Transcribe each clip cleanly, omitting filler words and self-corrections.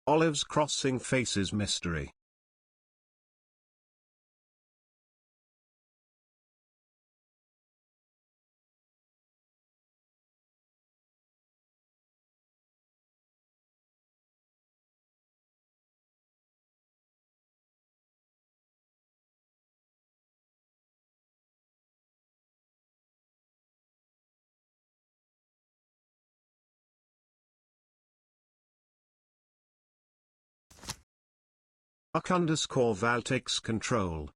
Olives Crossing Faces Mystery. _Val takes control.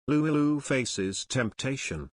Lulu faces temptation.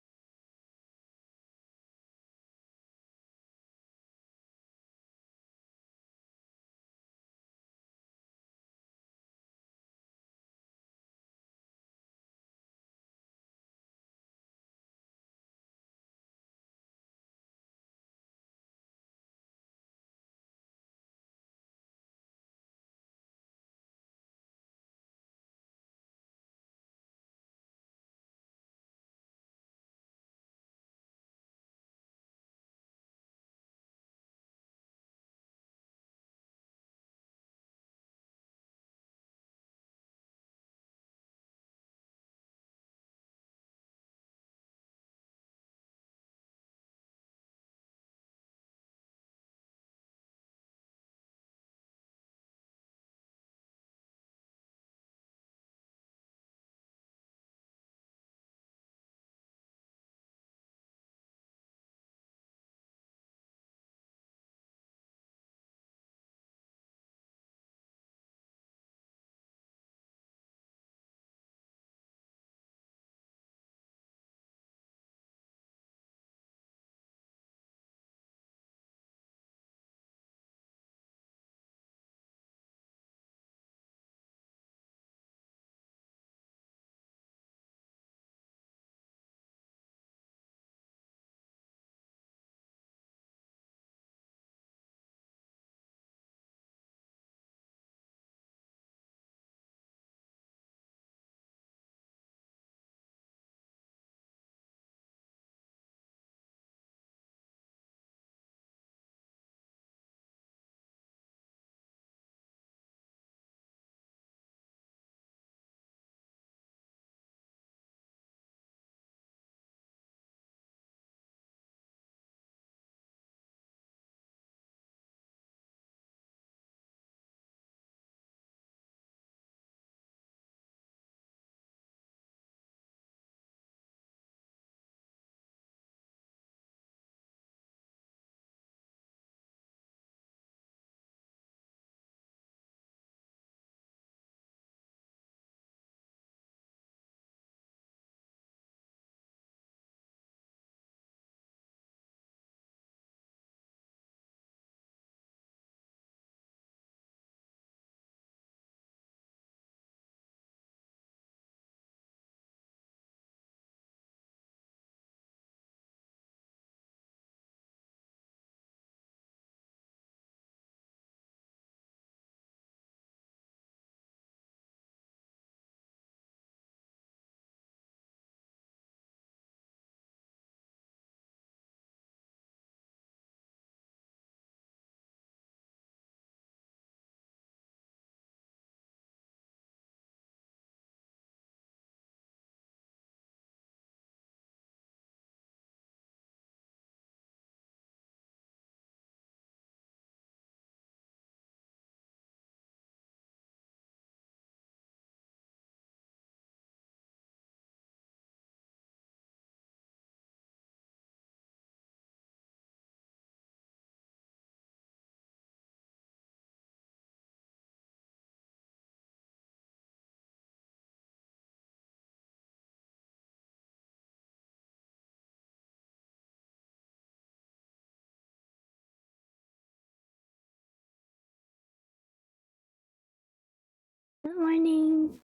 Good morning.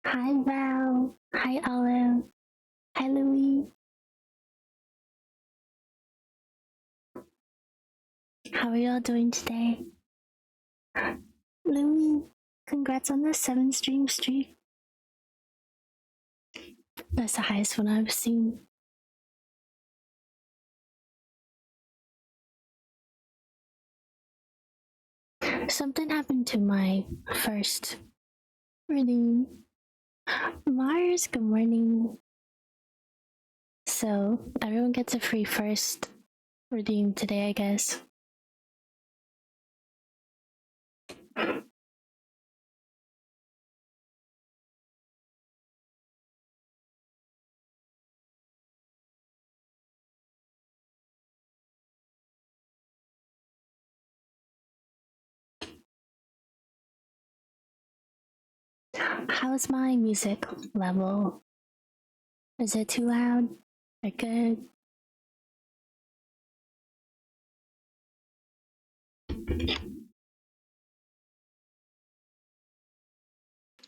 Hi Val. Hi Olive. Hi Louie. How are y'all doing today? Louie, congrats on the 7 stream streak. That's the highest one I've seen. Something happened to my first redeem. Mars, good morning. So everyone gets a free first redeem today, I guess. How's my music level? Is it too loud? Or good?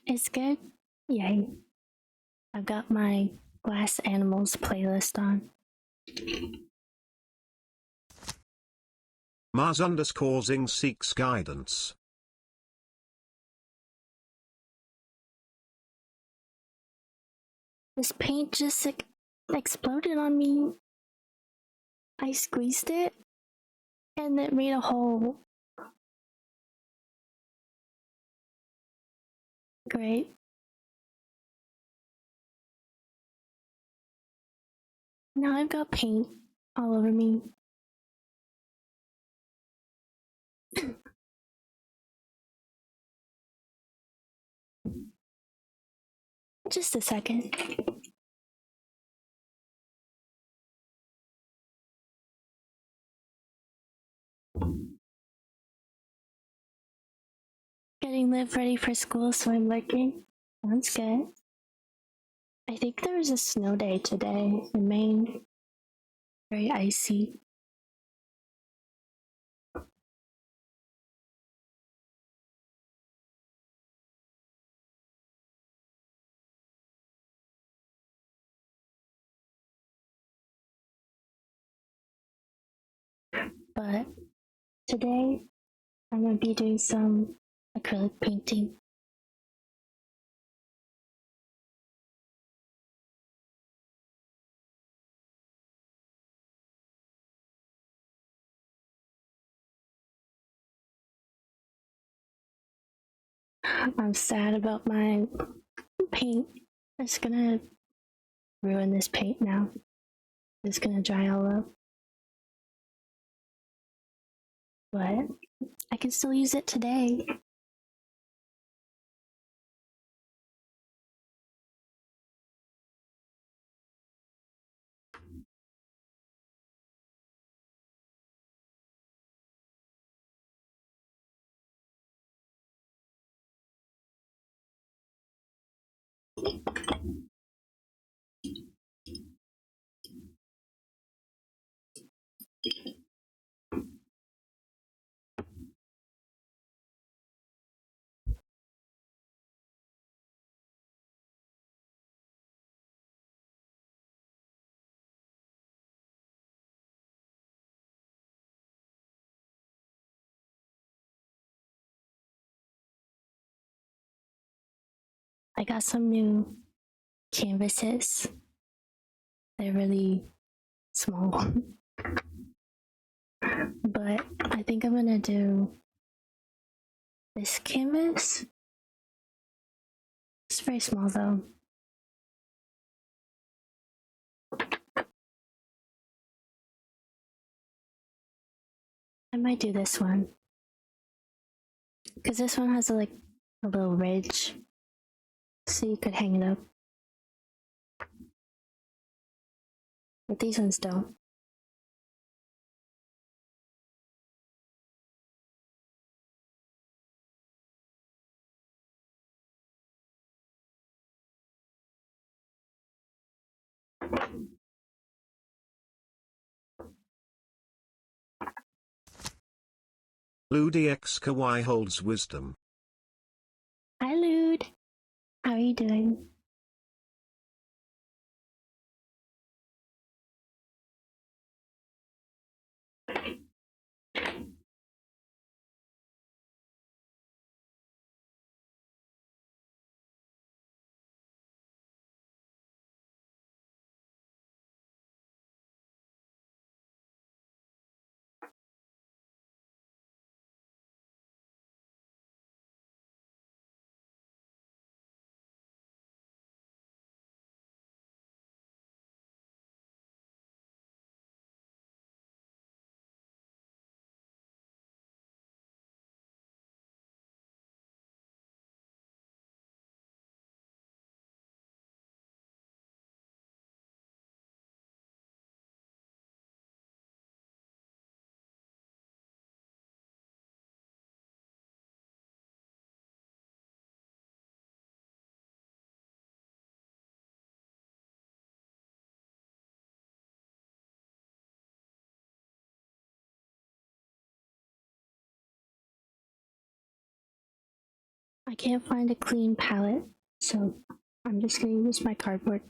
It's good? Yay. I've got my Glass Animals playlist on. Mars_ing seeks guidance. This paint just exploded on me. I squeezed it and it made a hole. Great. Now I've got paint all over me. Just a second. Getting Liv ready for school, so I'm lurking. Sounds good. I think there was a snow day today in Maine. Very icy. But today I'm gonna be doing some acrylic painting. I'm sad about my paint. It's gonna ruin this paint now. It's gonna dry all up. But I can still use it today. I got some new canvases. They're really small. But I think I'm gonna do this canvas. It's very small though. I might do this one. Because this one has a little ridge. So you could hang it up. But these ones don't. Ludi X Kawaii holds wisdom. Hi, Lude. How are you doing? I can't find a clean palette, so I'm just gonna use my cardboard.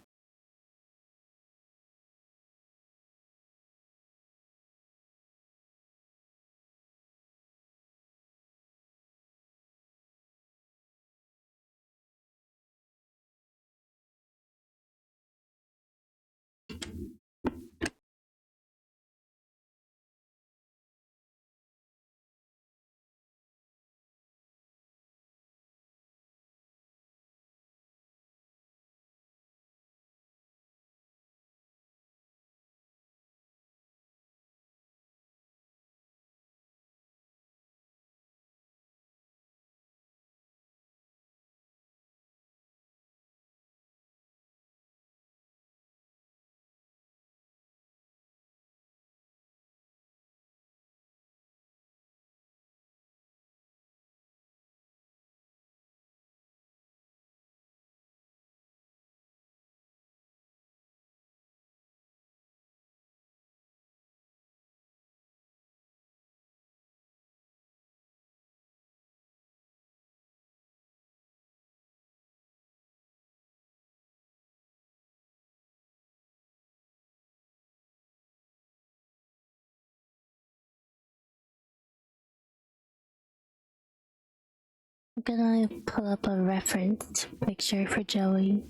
I'm gonna pull up a reference picture for Joey.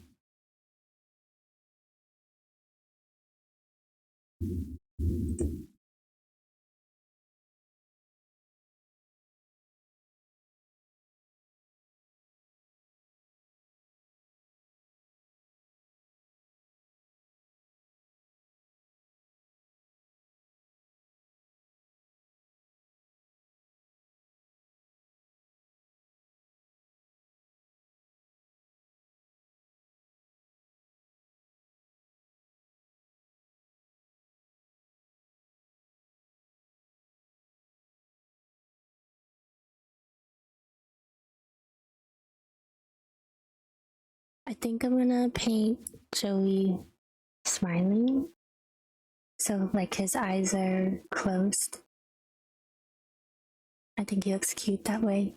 I think I'm gonna paint Joey smiling. So, like, his eyes are closed. I think he looks cute that way.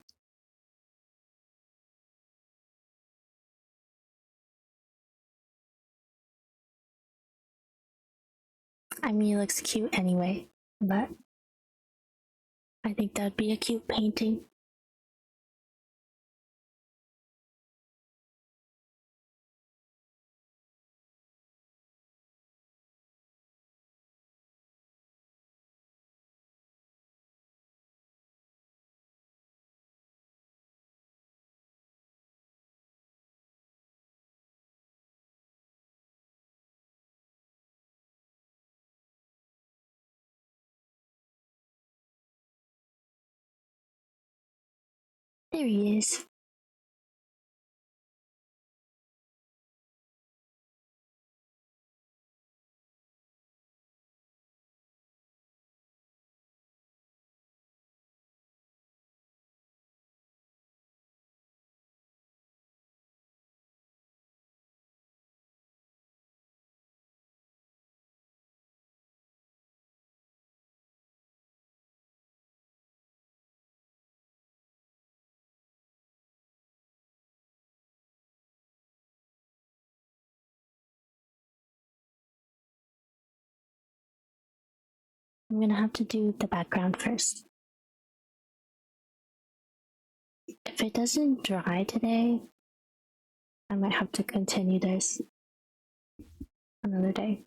I mean, he looks cute anyway, but I think that'd be a cute painting. There he is. I'm gonna have to do the background first. If it doesn't dry today, I might have to continue this another day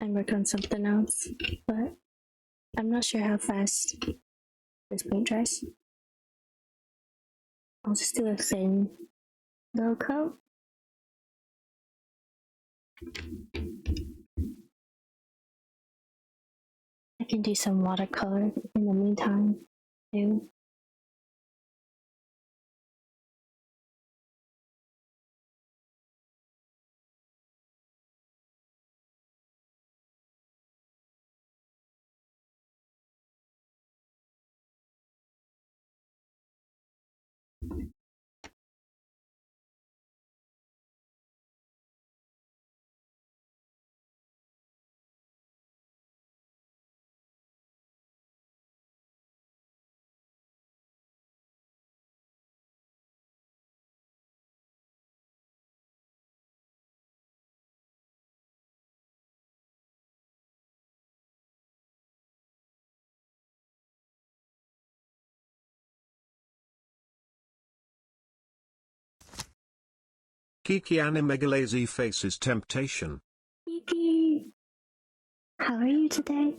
and work on something else, but I'm not sure how fast this paint dries. I'll just do a thin little coat. I can do some watercolor in the meantime, too. Kiki Animegalazy faces temptation. Kiki, how are you today?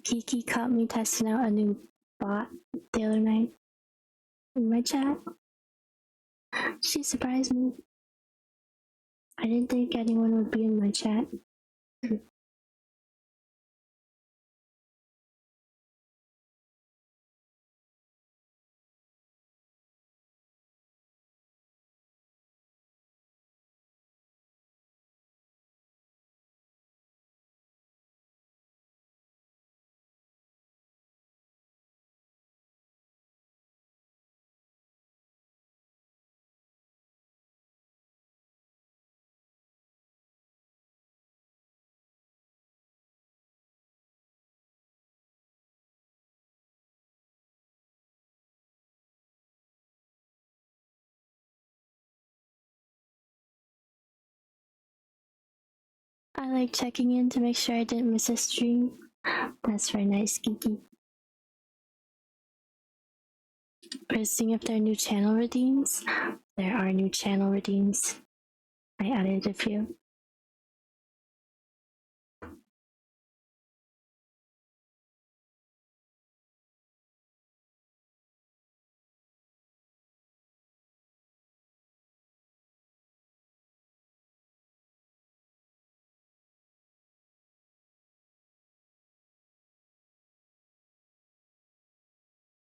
Kiki caught me testing out a new bot the other night in my chat. She surprised me. I didn't think anyone would be in my chat. I like checking in to make sure I didn't miss a stream. That's very nice, Kiki. Posting if there are new channel redeems. There are new channel redeems. I added a few.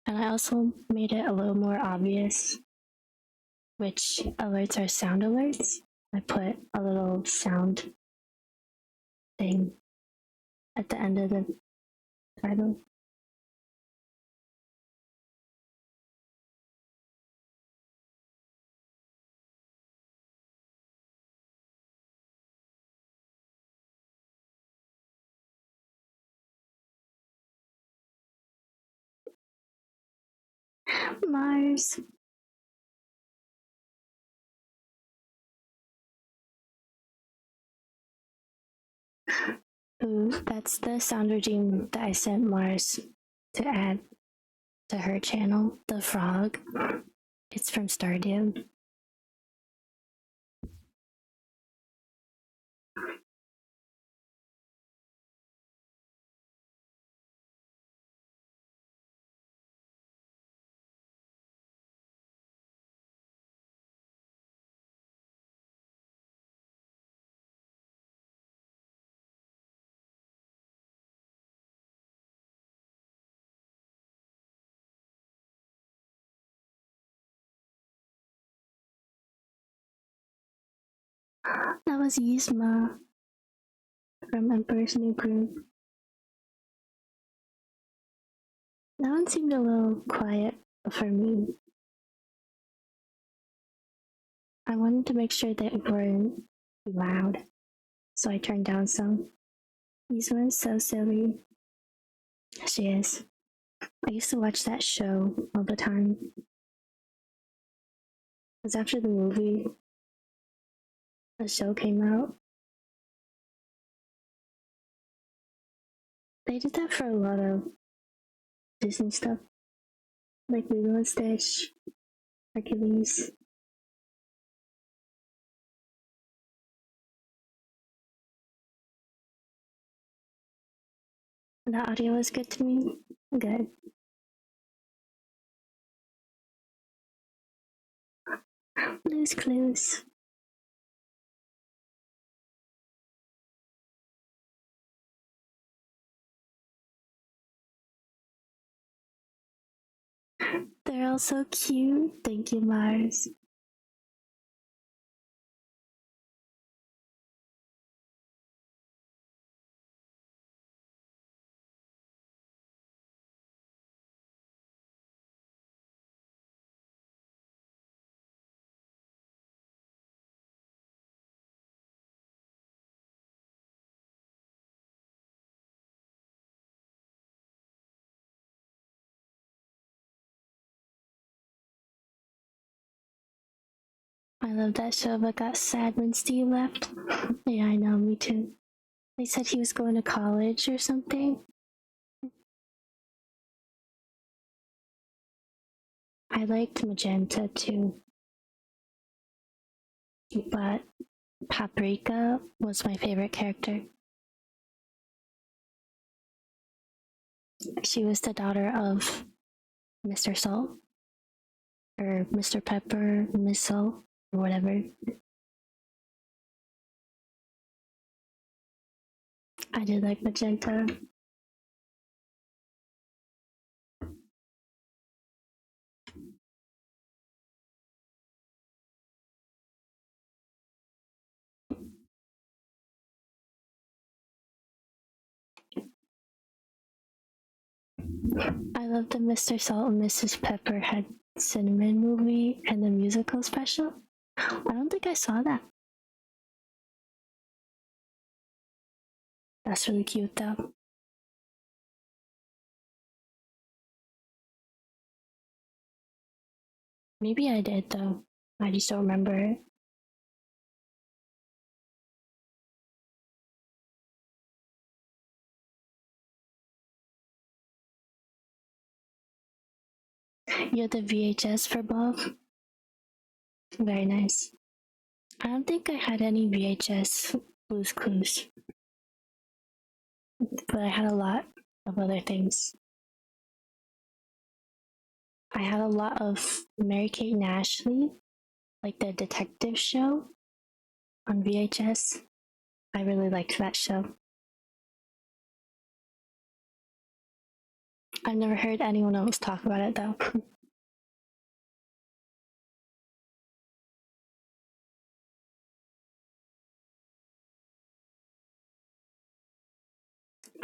And I also made it a little more obvious which alerts are sound alerts. I put a little sound thing at the end of the title. Mars. Ooh, that's the sound regime that I sent Mars to add to her channel. The frog. It's from Stardew. That was Yzma from Emperor's New Groove. That one seemed a little quiet for me. I wanted to make sure that it weren't loud, so I turned down some. Yzma is so silly. She is. I used to watch that show all the time. Because after the movie, the show came out. They did that for a lot of Disney stuff, like Lilo and Stitch, Hercules. The audio was good to me. Good. Blue's Clues. They're all so cute. Thank you, Mars. I love that show, but got sad when Steve left. Yeah, I know, me too. They said he was going to college or something. I liked Magenta too, but Paprika was my favorite character. She was the daughter of Mr. Salt, or Mr. Pepper, Miss Salt, or whatever. I did like Magenta. I love the Mr. Salt and Mrs. Pepper had cinnamon movie and the musical special. I don't think I saw that. That's really cute though. Maybe I did though. I just don't remember it. You had the VHS for both? Very nice. I don't think I had any VHS Blue's Clues, but I had a lot of other things. I had a lot of Mary Kate and Ashley, like the detective show on VHS. I really liked that show. I've never heard anyone else talk about it though.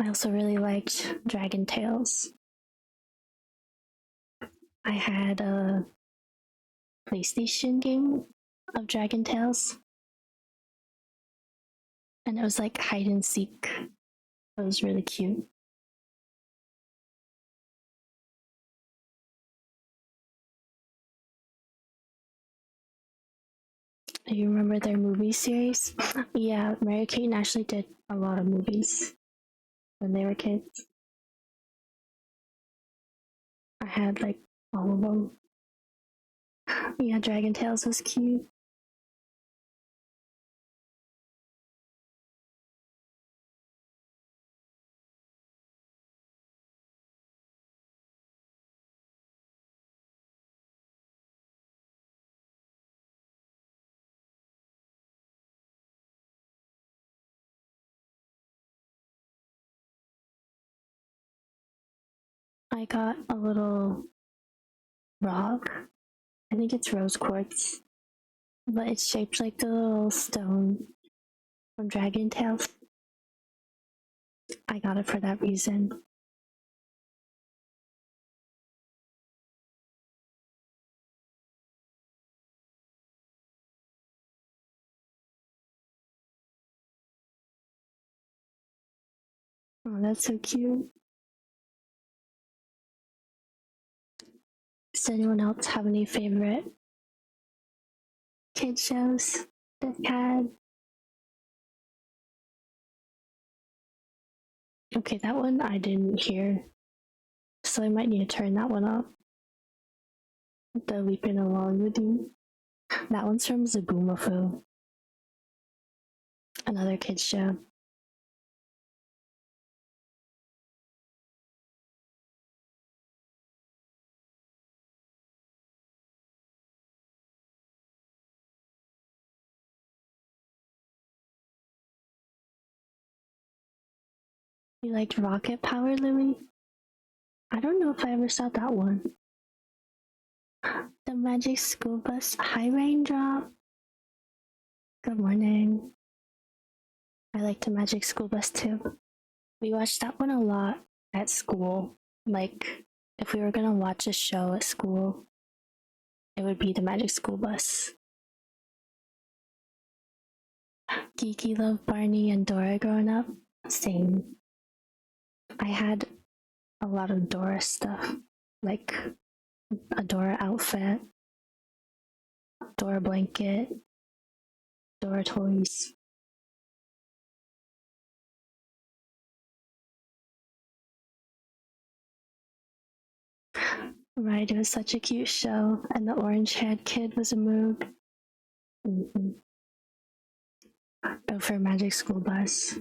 I also really liked Dragon Tales. I had a PlayStation game of Dragon Tales, and it was like hide and seek. It was really cute. Do you remember their movie series? Yeah, Mary Kate and Ashley did a lot of movies when they were kids. I had like all of them. Yeah, Dragon Tales was cute. I got a little rock. I think it's rose quartz, but it's shaped like the little stone from Dragon Tales. I got it for that reason. Oh, that's so cute. Does anyone else have any favorite kid shows that had? Okay, that one I didn't hear, so I might need to turn that one up. The Leaping Along with You. That one's from Zaboomafoo, another kids show. You liked Rocket Power, Louie? I don't know if I ever saw that one. The Magic School Bus. Hi, Raindrop. Good morning. I like the Magic School Bus too. We watched that one a lot at school. Like, if we were gonna watch a show at school, it would be the Magic School Bus. Geeky loved Barney and Dora growing up. Same. I had a lot of Dora stuff, like a Dora outfit, Dora blanket, Dora toys. Right, it was such a cute show, and the orange haired kid was a mood. Mm-hmm. Go for Magic School Bus.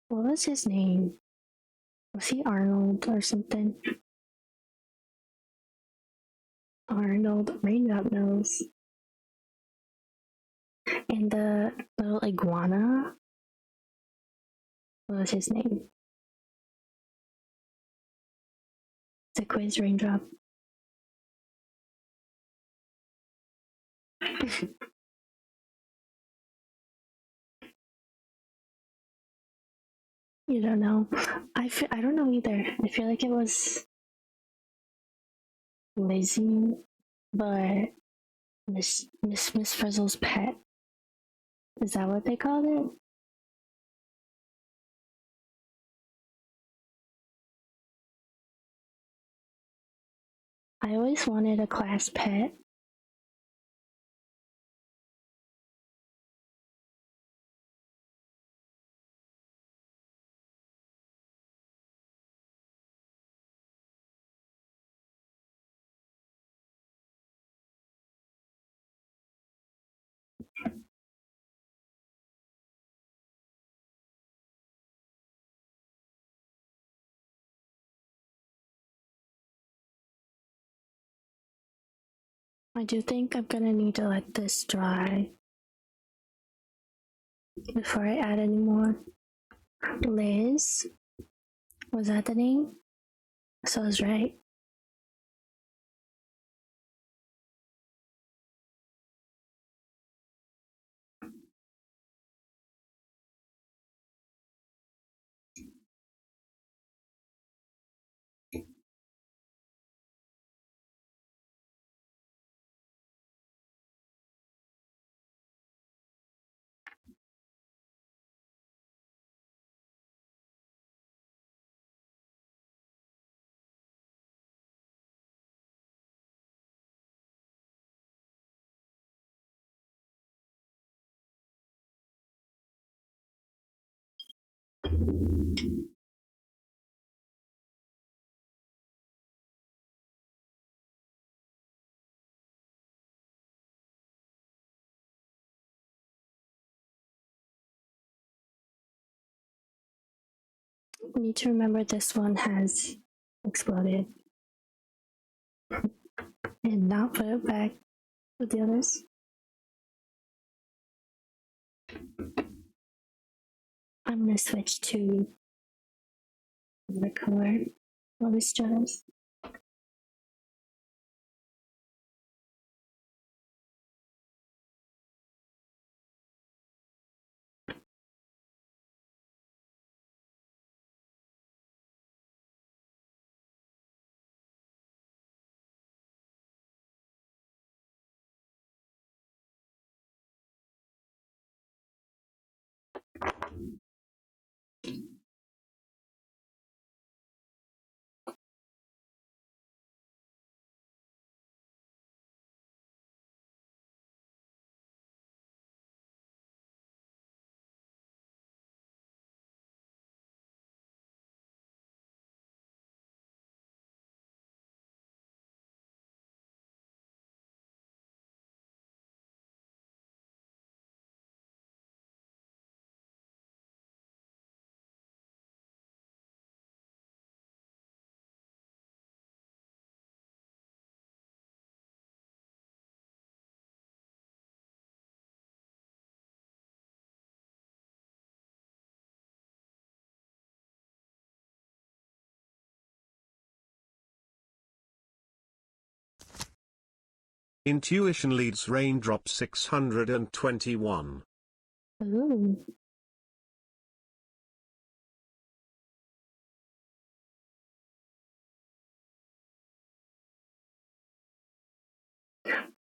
What was his name? Was he Arnold or something? Arnold Raindrop knows. And the little iguana, what was his name? The quiz Raindrop. You don't know. I don't know either. I feel like it was Lizzie, but Miss Frizzle's pet. Is that what they called it? I always wanted a class pet. I do think I'm gonna need to let this dry before I add any more. Liz, was that the name? So I was right. Need to remember this one has exploded and not put it back with the others. I'm gonna switch to the color while this dries. Intuition leads raindrop 621. Ooh.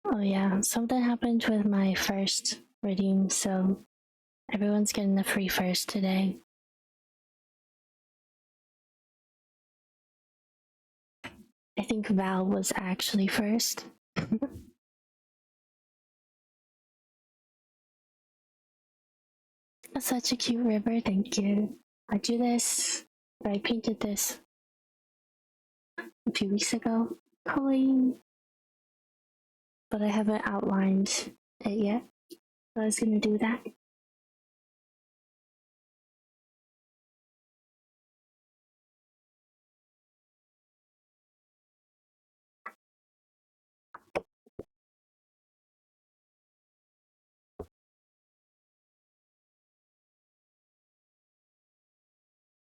Oh yeah, something happened with my first reading, so everyone's getting the free first today. I think Val was actually first. Such a cute river, thank you. I drew this, or I painted this a few weeks ago, probably, but I haven't outlined it yet. So I was gonna do that.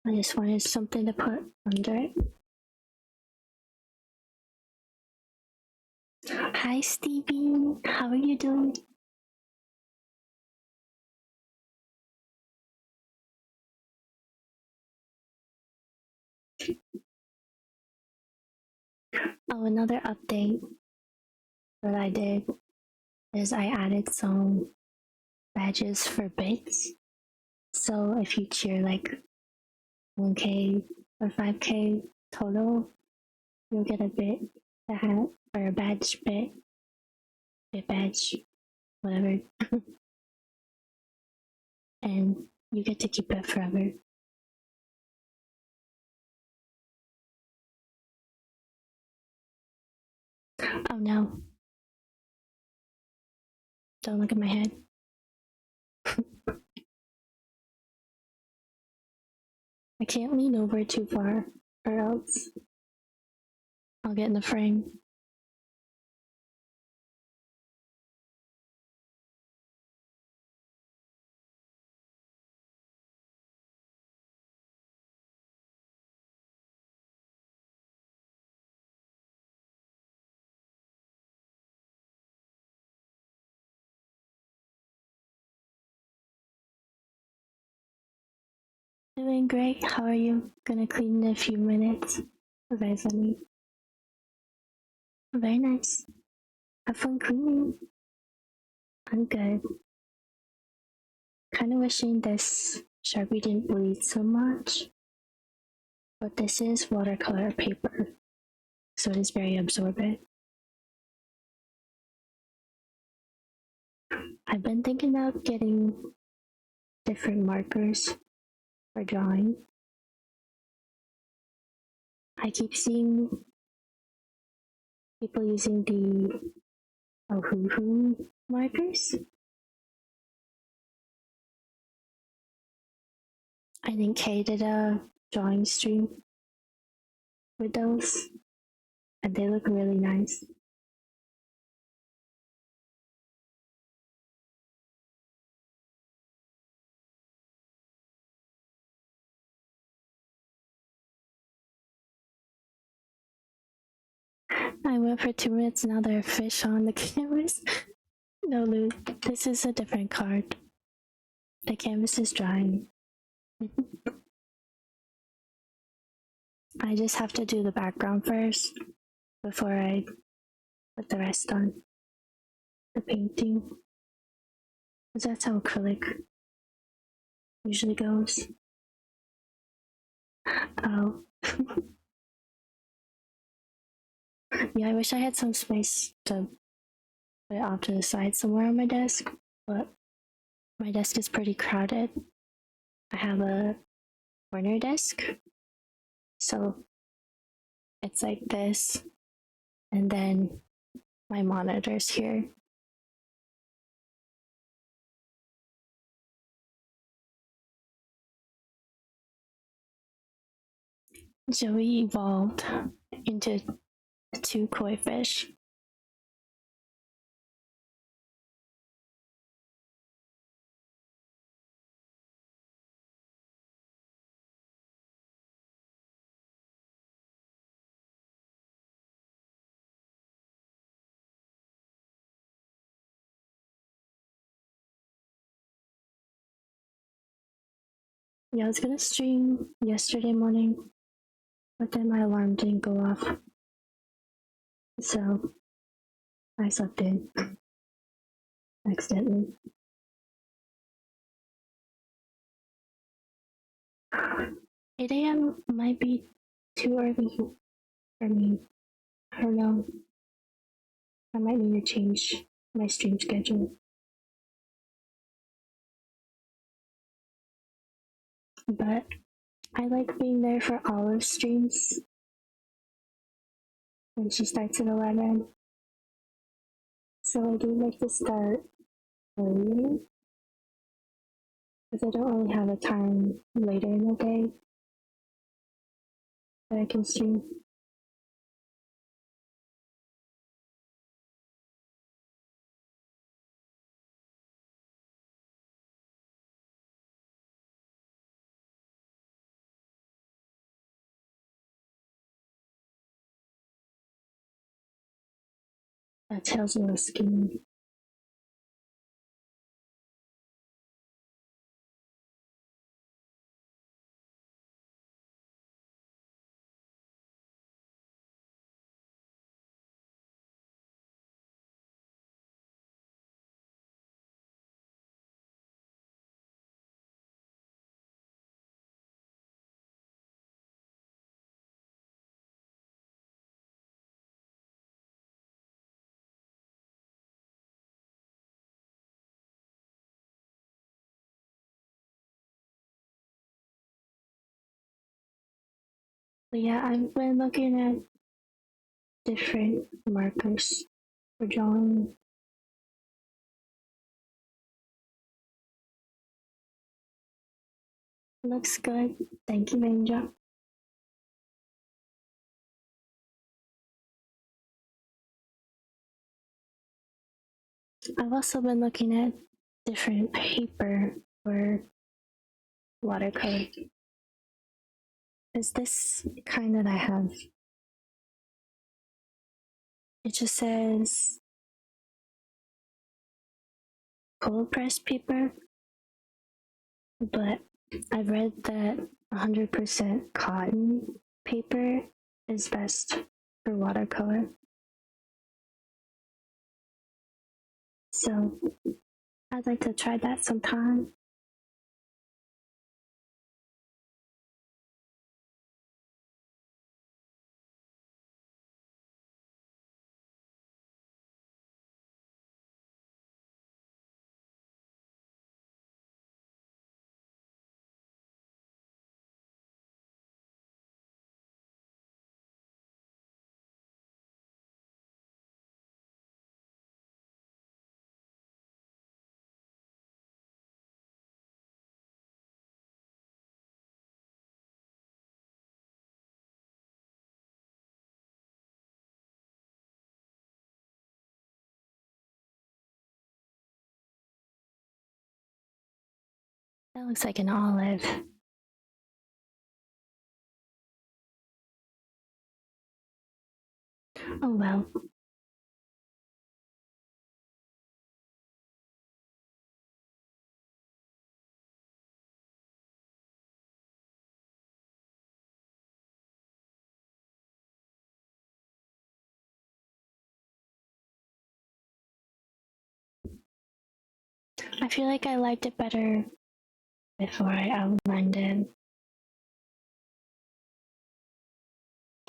I just wanted something to put under it. Hi Stevie, how are you doing? Oh, another update that I did is I added some badges for bits. So if you cheer like 1K or 5K total, you'll get a bit, a hat, or a badge bit badge, whatever. And you get to keep it forever. Oh no. Don't look at my head. I can't lean over too far or else I'll get in the frame. Doing great. How are you? Gonna clean in a few minutes. Very funny. Very nice. Have fun cleaning. I'm good. Kind of wishing this Sharpie didn't bleed so much. But this is watercolor paper, so it is very absorbent. I've been thinking about getting different markers for drawing. I keep seeing people using the Ohuhu markers. I think Kay did a drawing stream with those, and they look really nice. I went for 2 minutes, now there are fish on the canvas. No, Lou, this is a different card. The canvas is drying. I just have to do the background first before I put the rest on the painting. Because that's how acrylic usually goes. Oh. Yeah, I wish I had some space to put it off to the side somewhere on my desk, but my desk is pretty crowded. I have a corner desk, so it's like this, and then my monitor's here. Joey evolved into 2 koi fish. Yeah, I was gonna stream yesterday morning, but then my alarm didn't go off. So I slept in accidentally. 8 a.m. might be too early for me. I don't know. I might need to change my stream schedule. But I like being there for Olive's streams when she starts at 11. So I do like to start earlier because I don't really have a time later in the day that I can stream. That tail's a little skinny. But yeah, I've been looking at different markers for drawing. Looks good. Thank you, Ranger. I've also been looking at different paper for watercolor. Is this kind that I have? It just says cold press paper, but I've read that 100% cotton paper is best for watercolor. So I'd like to try that sometime. That looks like an olive. Oh well. I feel like I liked it better before I outlined it.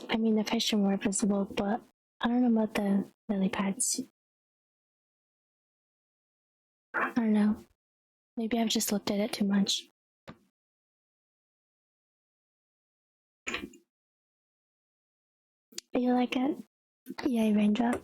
I mean, the fish are more visible, but I don't know about the lily pads. I don't know. Maybe I've just looked at it too much. Do you like it? Yay, raindrop.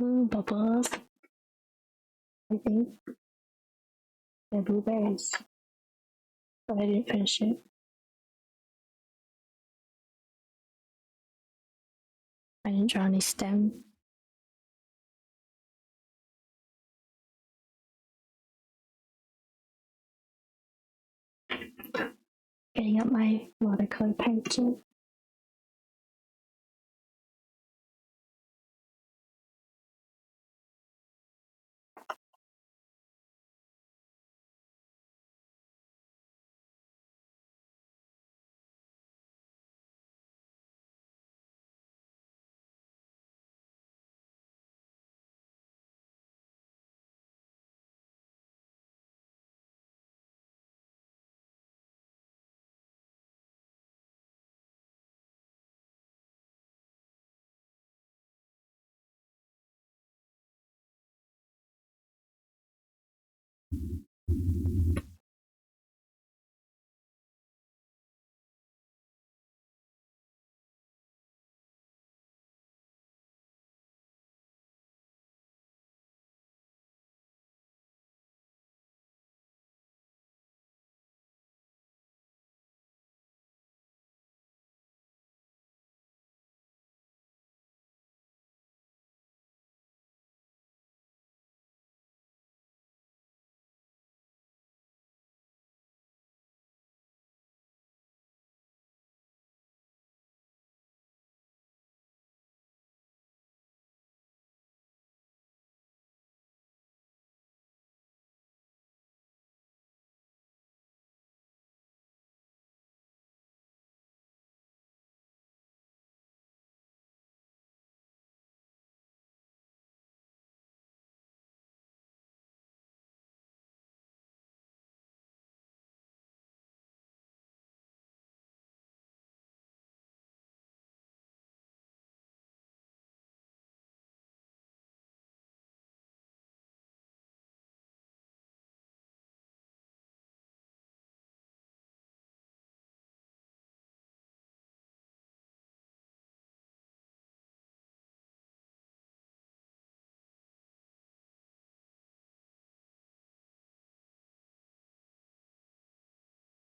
Bubbles. I think they're blueberries. But I didn't finish it. I didn't draw any stem. Getting up my watercolor pencil.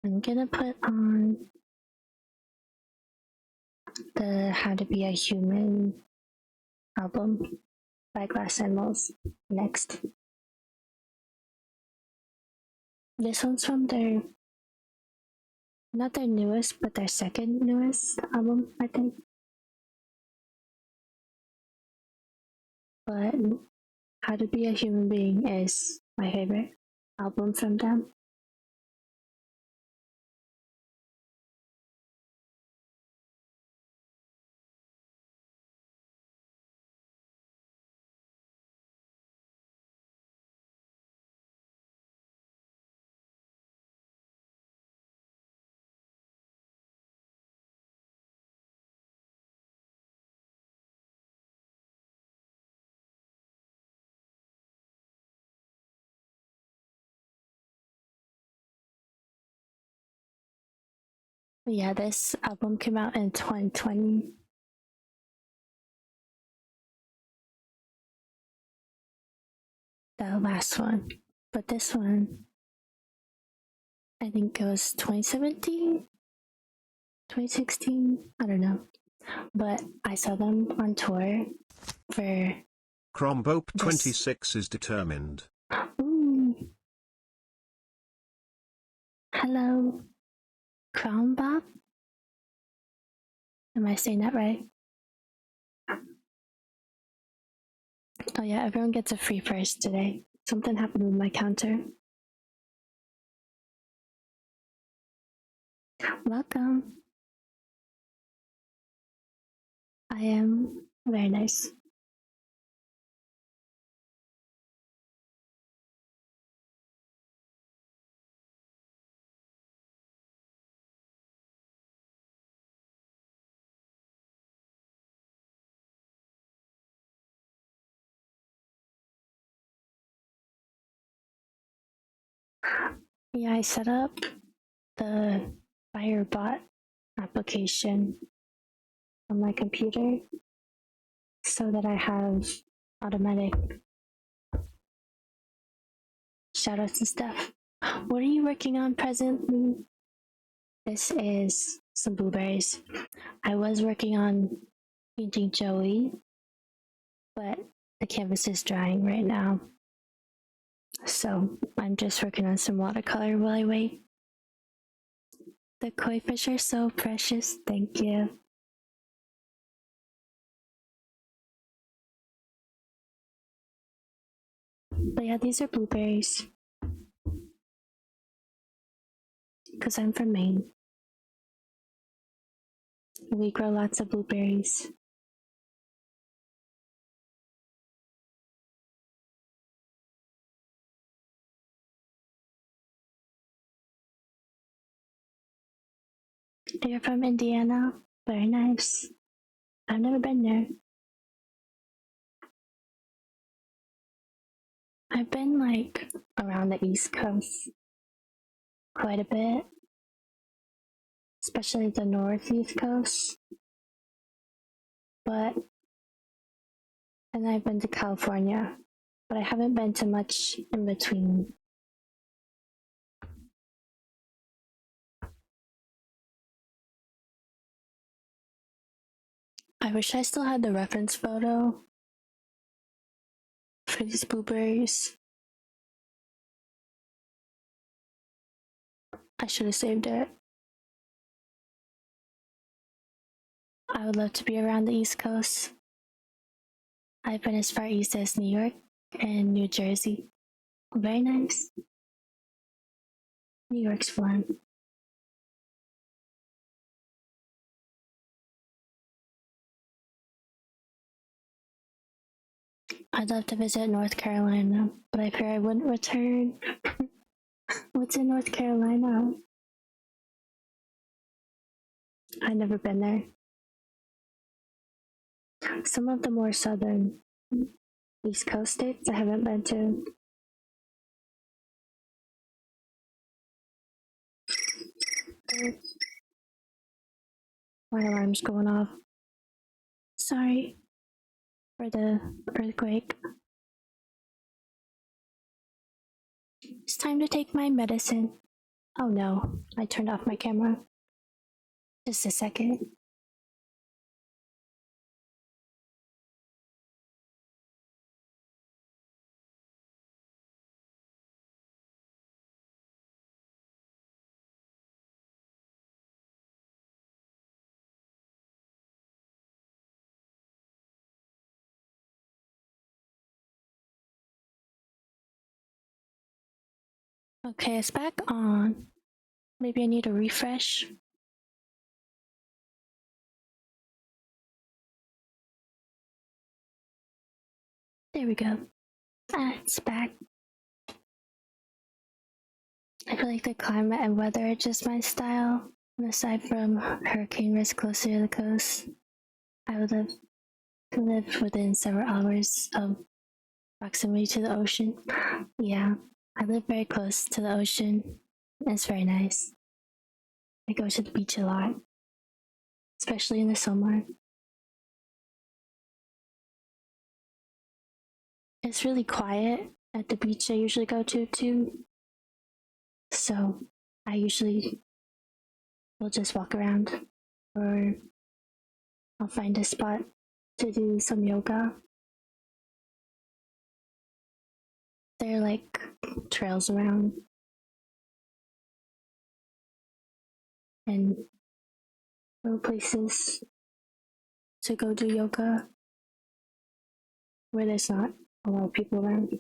I'm gonna put on the How to Be a Human album by Glass Animals next. This one's from their, not their newest, but their second newest album, I think. But How to Be a Human Being is my favorite album from them. Yeah, this album came out in 2020. The last one. But this one, I think it was 2017, 2016. I don't know. But I saw them on tour for. Crombope 26 is determined. Ooh. Hello, Crombope? Am I saying that right? Oh yeah, everyone gets a free prize today. Something happened with my counter. Welcome. I am very nice. Yeah, I set up the Firebot application on my computer so that I have automatic shoutouts and stuff. What are you working on presently? This is some blueberries. I was working on painting Joey, but the canvas is drying right now. So I'm just working on some watercolor while I wait. The koi fish are so precious. Thank you. But yeah, these are blueberries. Because I'm from Maine. We grow lots of blueberries. You're from Indiana? Very nice. I've never been there. I've been like around the East Coast quite a bit, especially the Northeast Coast. But, and I've been to California, but I haven't been to much in between. I wish I still had the reference photo for these blueberries. I should have saved it. I would love to be around the East Coast. I've been as far east as New York and New Jersey. Very nice. New York's fun. I'd love to visit North Carolina, but I fear I wouldn't return. What's in North Carolina? I've never been there. Some of the more southern East Coast states I haven't been to. My alarm's going off. Sorry for the earthquake. It's time to take my medicine. Oh no, I turned off my camera. Just a second. Okay, it's back on. Maybe I need a refresh. There we go. It's back. I feel like the climate and weather are just my style. And aside from hurricane risk closer to the coast, I would love to live within several hours of proximity to the ocean. Yeah, I live very close to the ocean. It's very nice. I go to the beach a lot, especially in the summer. It's really quiet at the beach I usually go to too. So I usually will just walk around, or I'll find a spot to do some yoga. There are like trails around and little places to go do yoga where there's not a lot of people around.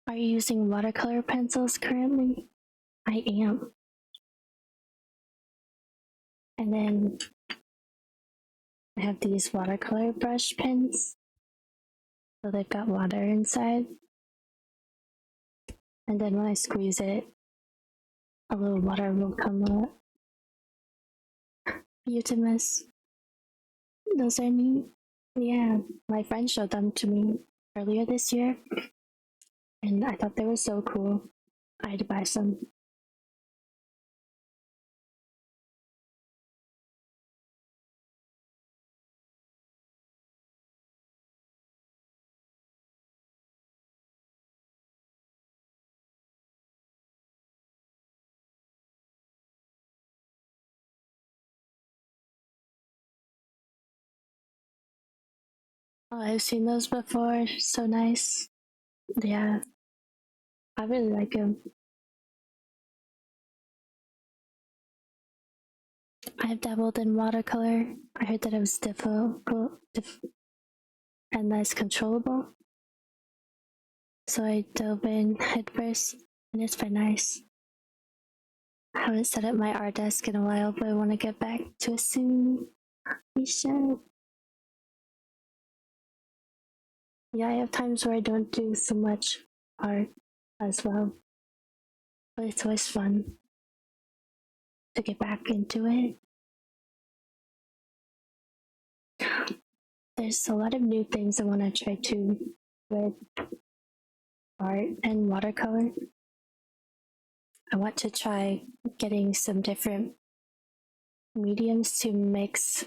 Are you using watercolor pencils currently? I am. And then I have these watercolor brush pens. So they've got water inside. And then when I squeeze it, a little water will come out. Utimus. Those are neat. Yeah, my friend showed them to me earlier this year. And I thought they were so cool. I had to buy some. Oh, I've seen those before. So nice. Yeah, I really like them. I've dabbled in watercolor. I heard that it was difficult and less controllable. So I dove in headfirst, and it's been nice. I haven't set up my art desk in a while, but I want to get back to it soon. We should. Yeah, I have times where I don't do so much art as well, but it's always fun to get back into it. There's a lot of new things I want to try too with art and watercolor. I want to try getting some different mediums to mix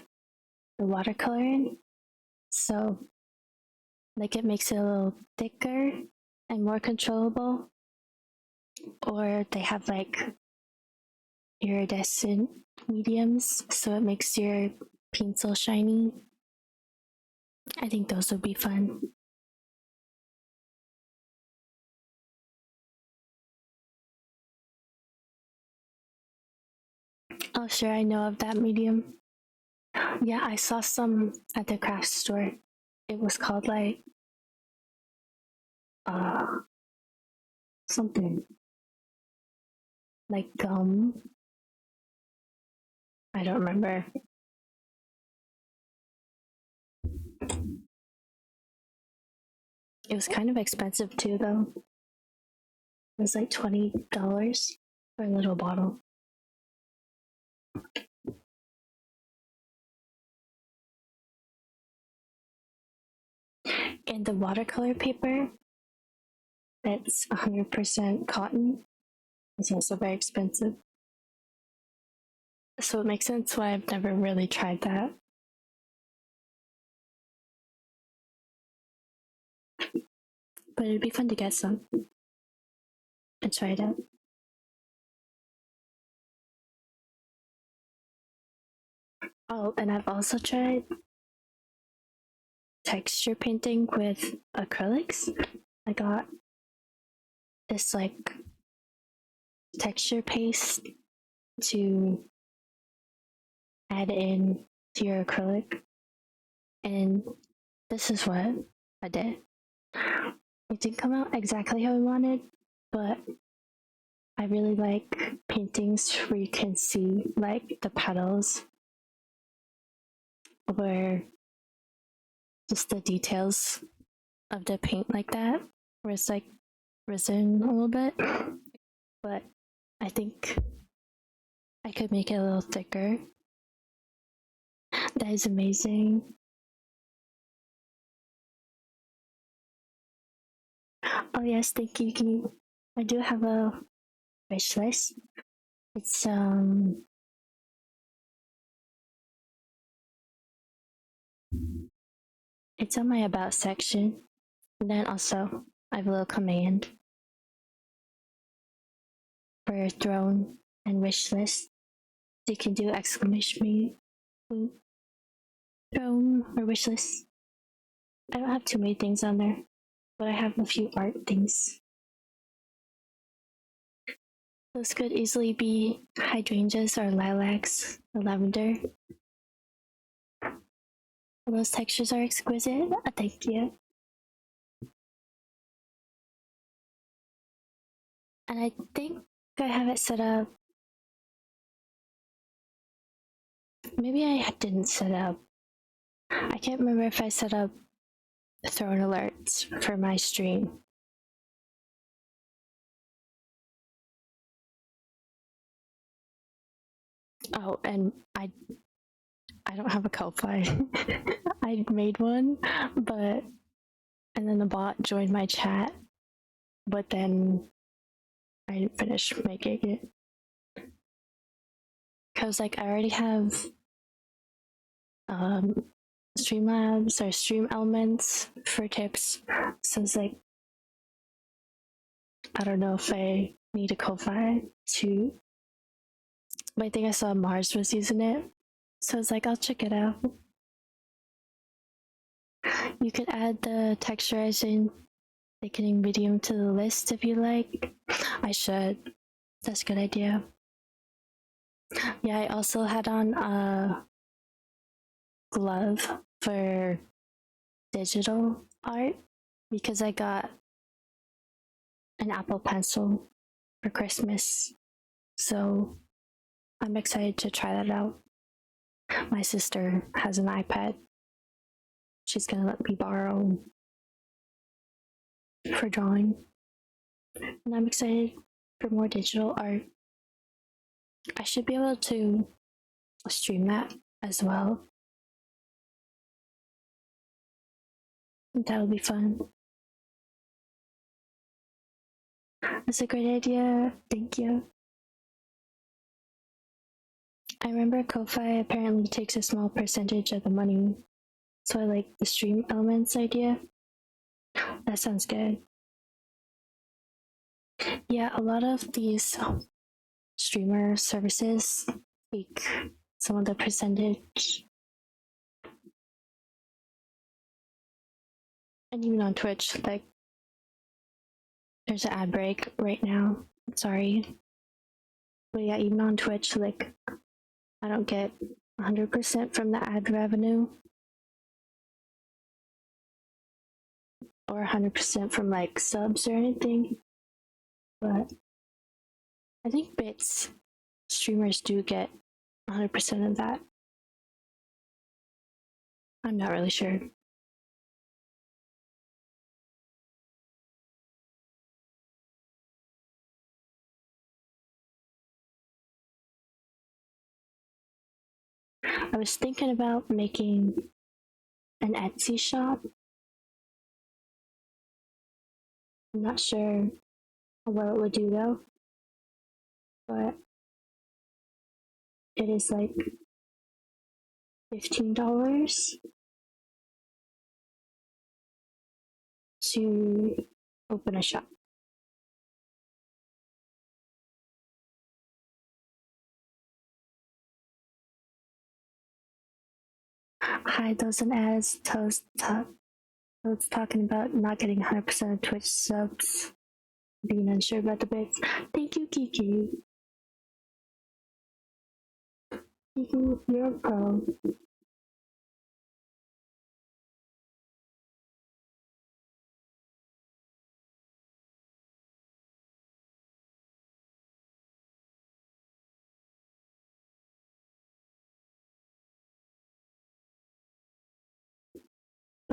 the watercolor in. So, like, it makes it a little thicker and more controllable. Or they have like iridescent mediums, so it makes your pencil shiny. I think those would be fun. Oh, sure, I know of that medium. Yeah, I saw some at the craft store. It was called like something like gum. I don't remember. It was kind of expensive too, though. It was like $20 for a little bottle. And the watercolor paper that's 100% cotton is also very expensive. So it makes sense why I've never really tried that. But it'd be fun to get some and try it out. Oh, and I've also tried texture painting with acrylics. I got this like texture paste to add in to your acrylic, and this is what I did. It didn't come out exactly how I wanted, but I really like paintings where you can see like the petals or just the details of the paint like that, where it's like risen a little bit. But I think I could make it a little thicker. That is amazing. Oh yes, thank you. I do have a wish list. It's it's on my about section. And then also I have a little command for throne and wish list. So you can do exclamation point throne or wish list. I don't have too many things on there, but I have a few art things. Those could easily be hydrangeas or lilacs or lavender. Those textures are exquisite. Thank you. And I think I have it set up. Maybe I didn't set up. I can't remember if I set up throne alerts for my stream. Oh, and I don't have a Ko-Fi. I made one, but and then the bot joined my chat, but then I didn't finish making it. Cause like I already have Streamlabs or Stream Elements for tips, so it's like I don't know if I need a Ko-Fi too. But I think I saw Mars was using it, so it's like I'll check it out. You could add the texturizing thickening medium to the list if you like. I should. That's a good idea. Yeah, I also had on a glove for digital art because I got an Apple Pencil for Christmas. So I'm excited to try that out. My sister has an iPad. She's gonna let me borrow for drawing. And I'm excited for more digital art. I should be able to stream that as well. That would be fun. That's a great idea. Thank you. I remember Ko-Fi apparently takes a small percentage of the money, so I like the stream elements idea. That sounds good. Yeah, a lot of these streamer services take some of the percentage. And even on Twitch, like, there's an ad break right now. Sorry. But yeah, even on Twitch, like, I don't get 100% from the ad revenue. Or 100% from like subs or anything. But I think bits streamers do get 100% of that. I'm not really sure. I was thinking about making an Etsy shop. I'm not sure what it would do though, but it is like $15 to open a shop. Hi, those and ads. Toast talking about not getting 100% of Twitch subs, being unsure about the bits. Thank you, Kiki. Kiki, you're a pro.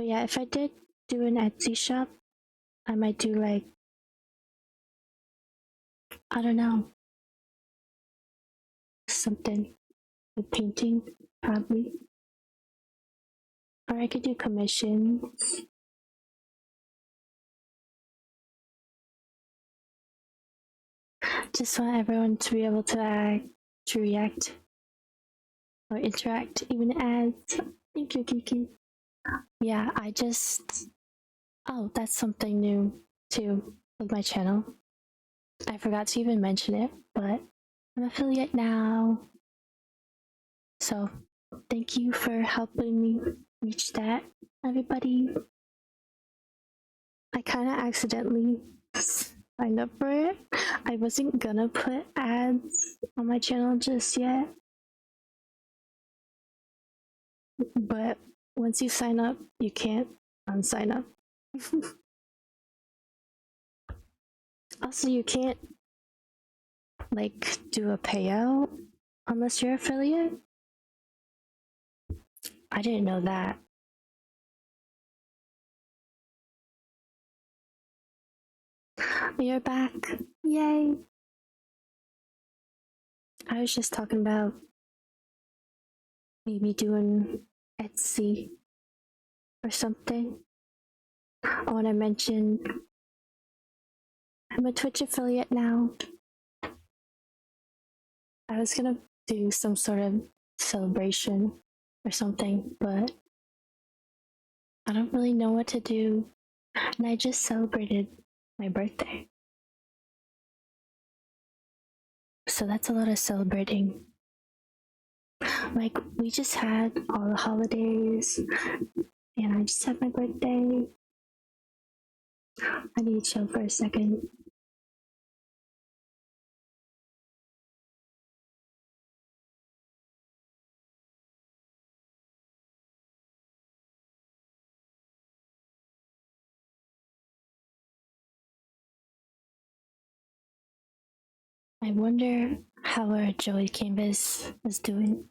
But yeah, if I did do an Etsy shop, I might do like, I don't know, something with painting, probably. Or I could do commissions. Just want everyone to be able to react or interact, even ads. Thank you, Kiki. Yeah, oh, that's something new too with my channel. I forgot to even mention it, but I'm an affiliate now. So thank you for helping me reach that, everybody. I kind of accidentally signed up for it. I wasn't gonna put ads on my channel just yet. But once you sign up, you can't unsign up. Also, you can't like do a payout unless you're affiliate. I didn't know that. You're back. Yay. I was just talking about maybe doing Etsy or something. I want to mention I'm a Twitch affiliate now. I was gonna do some sort of celebration or something, but I don't really know what to do. And I just celebrated my birthday. So that's a lot of celebrating. Like, we just had all the holidays, and I just had my birthday. I need to chill for a second. I wonder how our Joey Canvas is doing.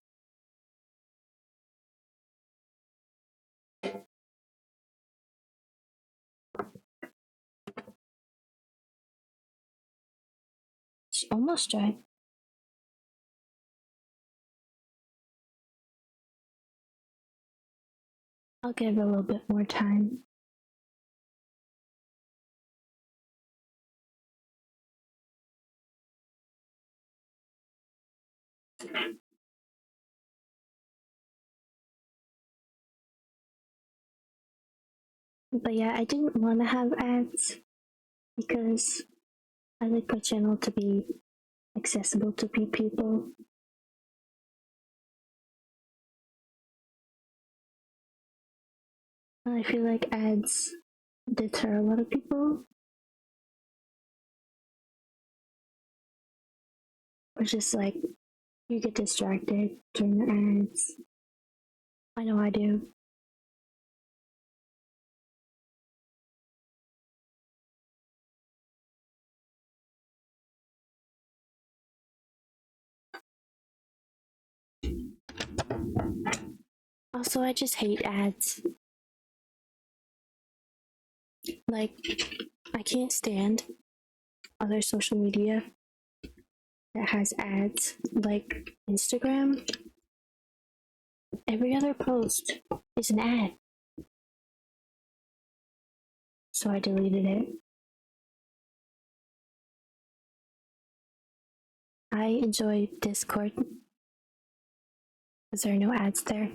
It's almost dry. I'll give it a little bit more time. But yeah, I didn't want to have ads because I like my channel to be accessible to people. I feel like ads deter a lot of people. Or just like you get distracted during the ads. I know I do. Also, I just hate ads. Like, I can't stand other social media that has ads, like Instagram. Every other post is an ad. So I deleted it. I enjoy Discord because there are no ads there.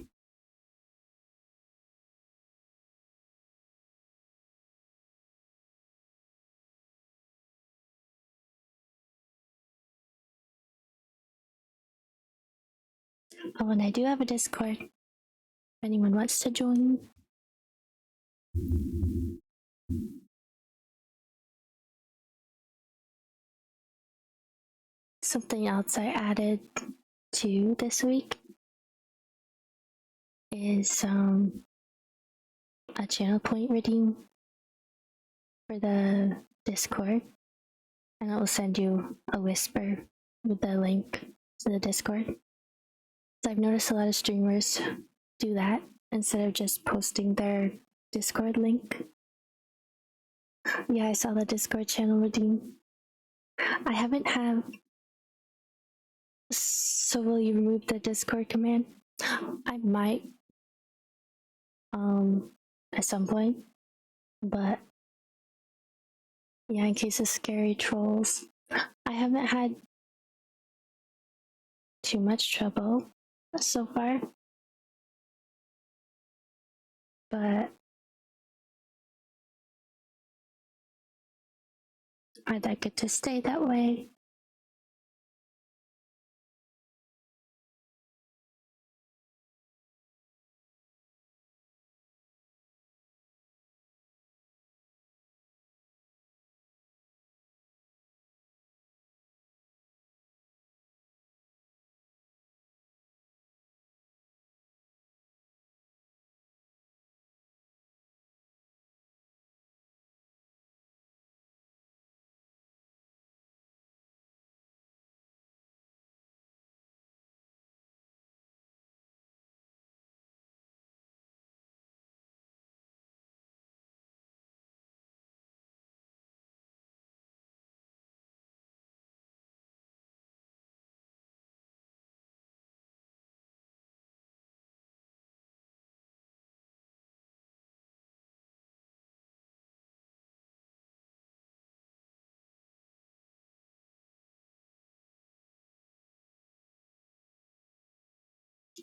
Oh, and I do have a Discord. If anyone wants to join. Something else I added to this week is a channel point redeem for the Discord, and it will send you a whisper with the link to the Discord. So I've noticed a lot of streamers do that instead of just posting their Discord link. Yeah, I saw the Discord channel redeem. I haven't had. So will you remove the Discord command? I might. At some point, but yeah, in case of scary trolls, I haven't had too much trouble so far, but I'd like it to stay that way.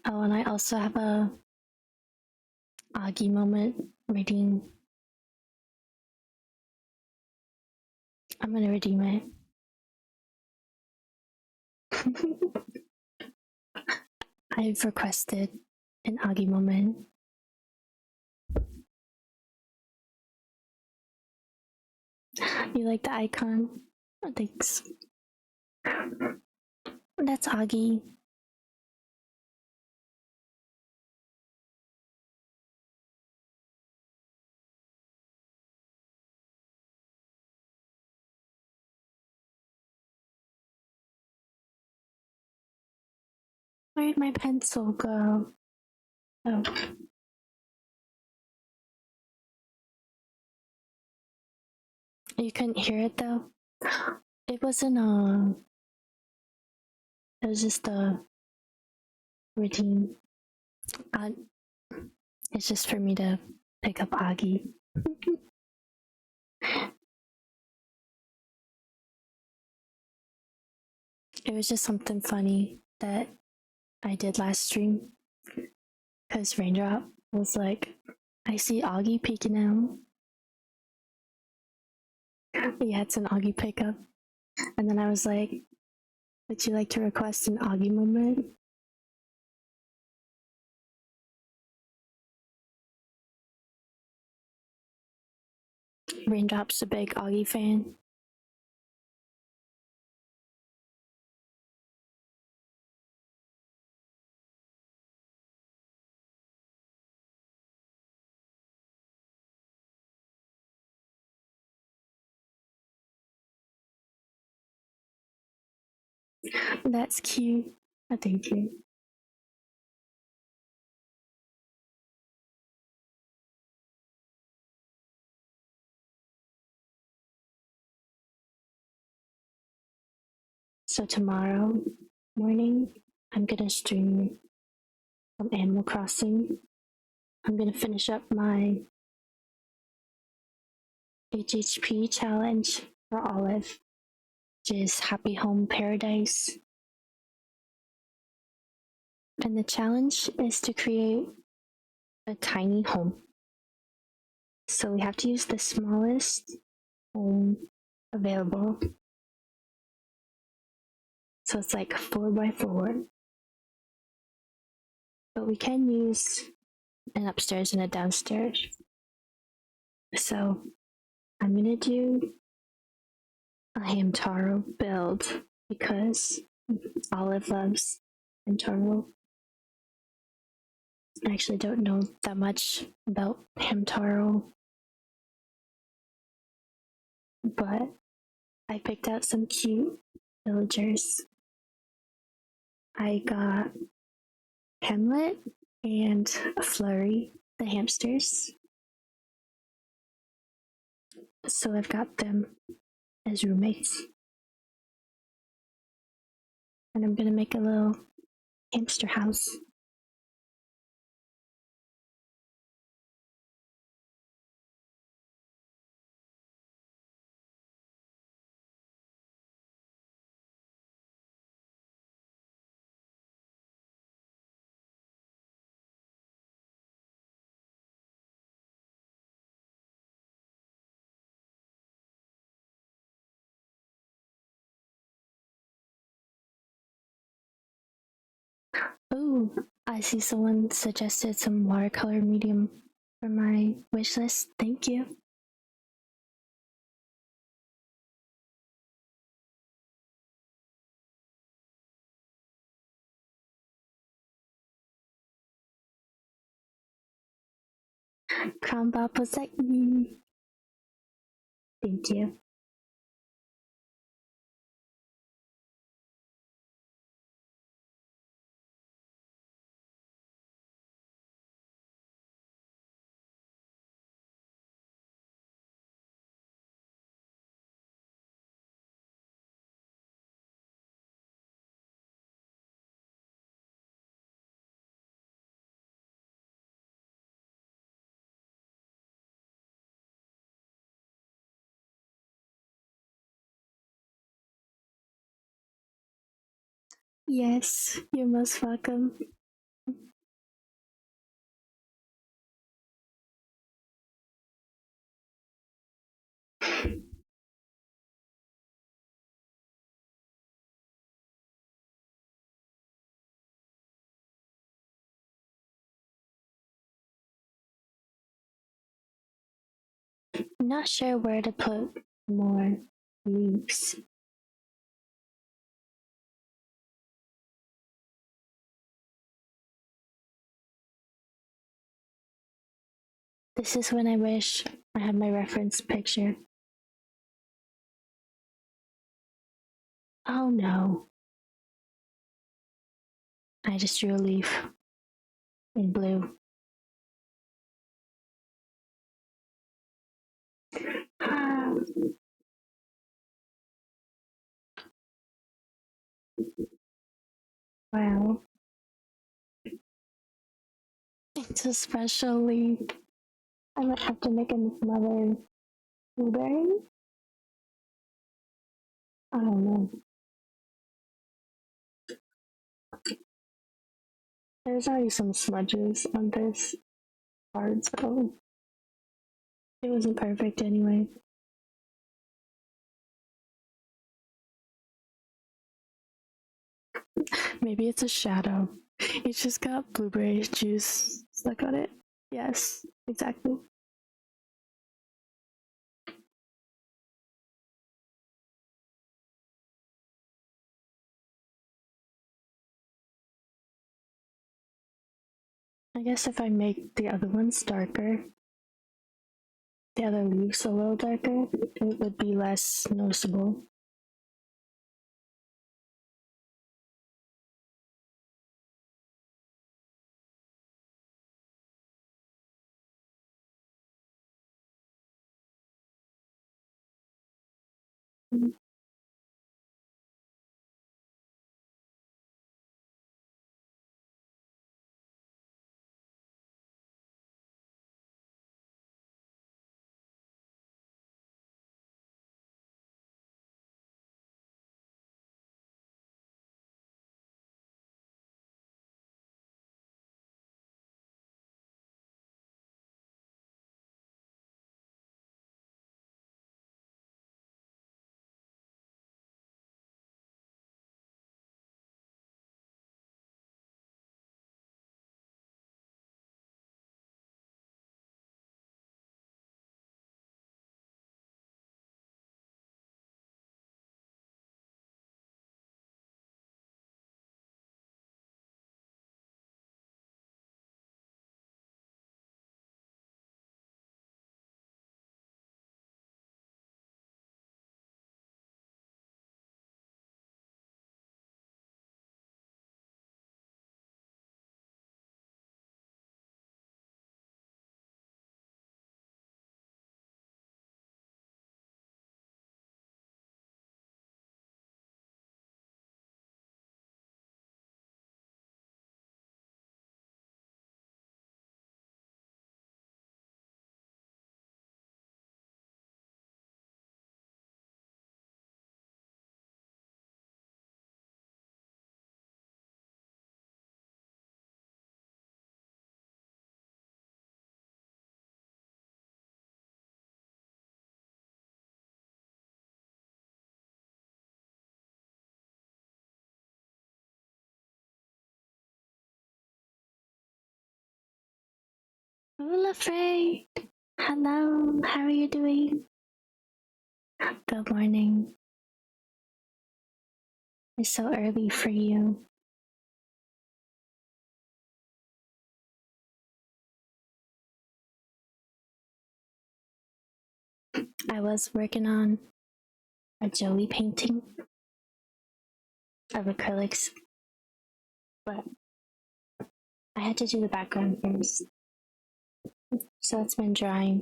Oh, and I also have a Augie moment redeem. I'm gonna redeem it. I've requested an Augie moment. You like the icon? Oh, thanks. That's Augie. Where'd my pencil go? Oh. You couldn't hear it though? It wasn't it was just a routine. It's just for me to pick up Augie. It was just something funny that I did last stream. Because Raindrop was like, I see Augie peeking out. Yeah, it's an Augie pickup. And then I was like, would you like to request an Augie moment? Raindrop's a big Augie fan. That's cute. Oh, thank you. So tomorrow morning, I'm gonna stream some Animal Crossing. I'm gonna finish up my HHP challenge for Olive, which is Happy Home Paradise. And the challenge is to create a tiny home. So we have to use the smallest home available. So it's like 4x4. But we can use an upstairs and a downstairs. So I'm gonna do a Hamtaro build because Olive loves Hamtaro. I actually don't know that much about Hamtaro, but I picked out some cute villagers. I got Hamlet and Flurry, the hamsters. So I've got them as roommates. And I'm gonna make a little hamster house. Oh, I see someone suggested some watercolor medium for my wish list. Thank you. Crown Bob was like, thank you. Yes, you're most welcome. I'm not sure where to put more leaves. This is when I wish I had my reference picture. Oh no. I just drew a leaf in blue. Ah. Wow. It's a special leaf. I might have to make another blueberry. I don't know. There's already some smudges on this card, so it wasn't perfect anyway. Maybe it's a shadow. It's just got blueberry juice stuck on it. Yes, exactly. I guess if I make the other ones darker, the other leaves a little darker, it would be less noticeable. Hola, Frey. Hello, how are you doing? Good morning. It's so early for you. I was working on a Joey painting of acrylics, but I had to do the background first, so it's been drying.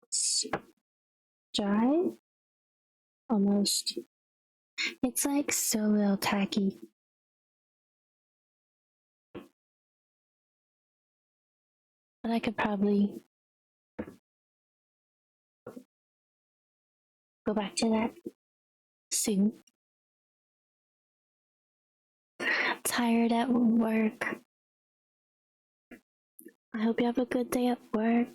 It's dry? Almost. It's like so little tacky. But I could probably go back to that soon. Tired at work. I hope you have a good day at work.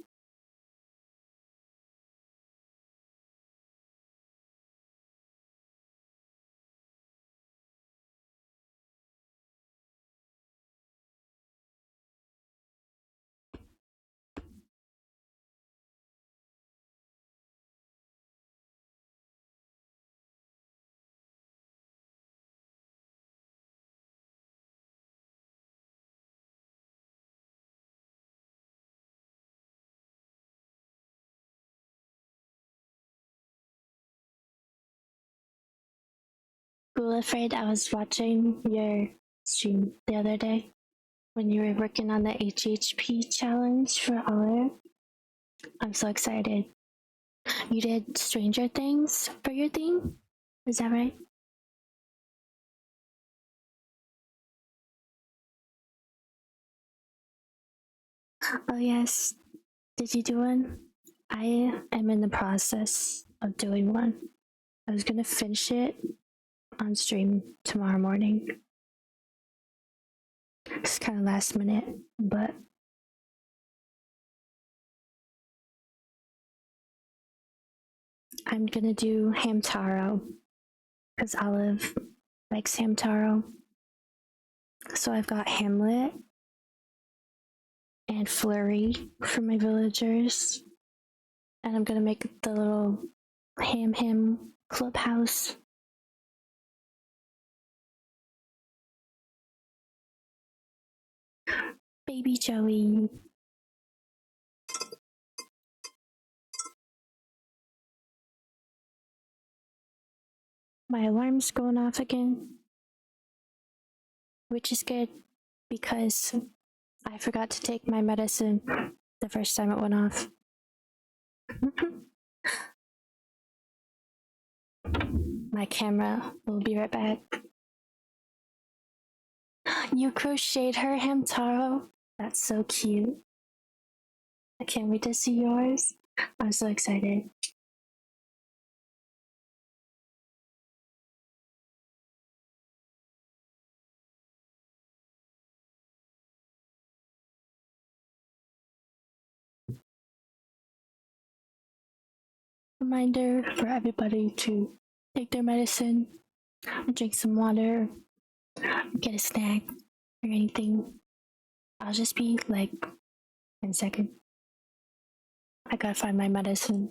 Well, afraid I was watching your stream the other day when you were working on the HHP challenge for Olive. I'm so excited. You did Stranger Things for your theme? Is that right? Oh, yes. Did you do one? I am in the process of doing one. I was gonna finish it on stream tomorrow morning. It's kind of last minute, but I'm gonna do Hamtaro because Olive likes Hamtaro. So I've got Hamlet and Flurry for my villagers. And I'm gonna make the little Ham clubhouse. Baby Joey. My alarm's going off again, which is good because I forgot to take my medicine the first time it went off. My camera will be right back. You crocheted her, Hamtaro? That's so cute. I can't wait to see yours. I'm so excited. Reminder for everybody to take their medicine, drink some water, get a snack, or anything. I'll just be like in a second. I gotta find my medicine.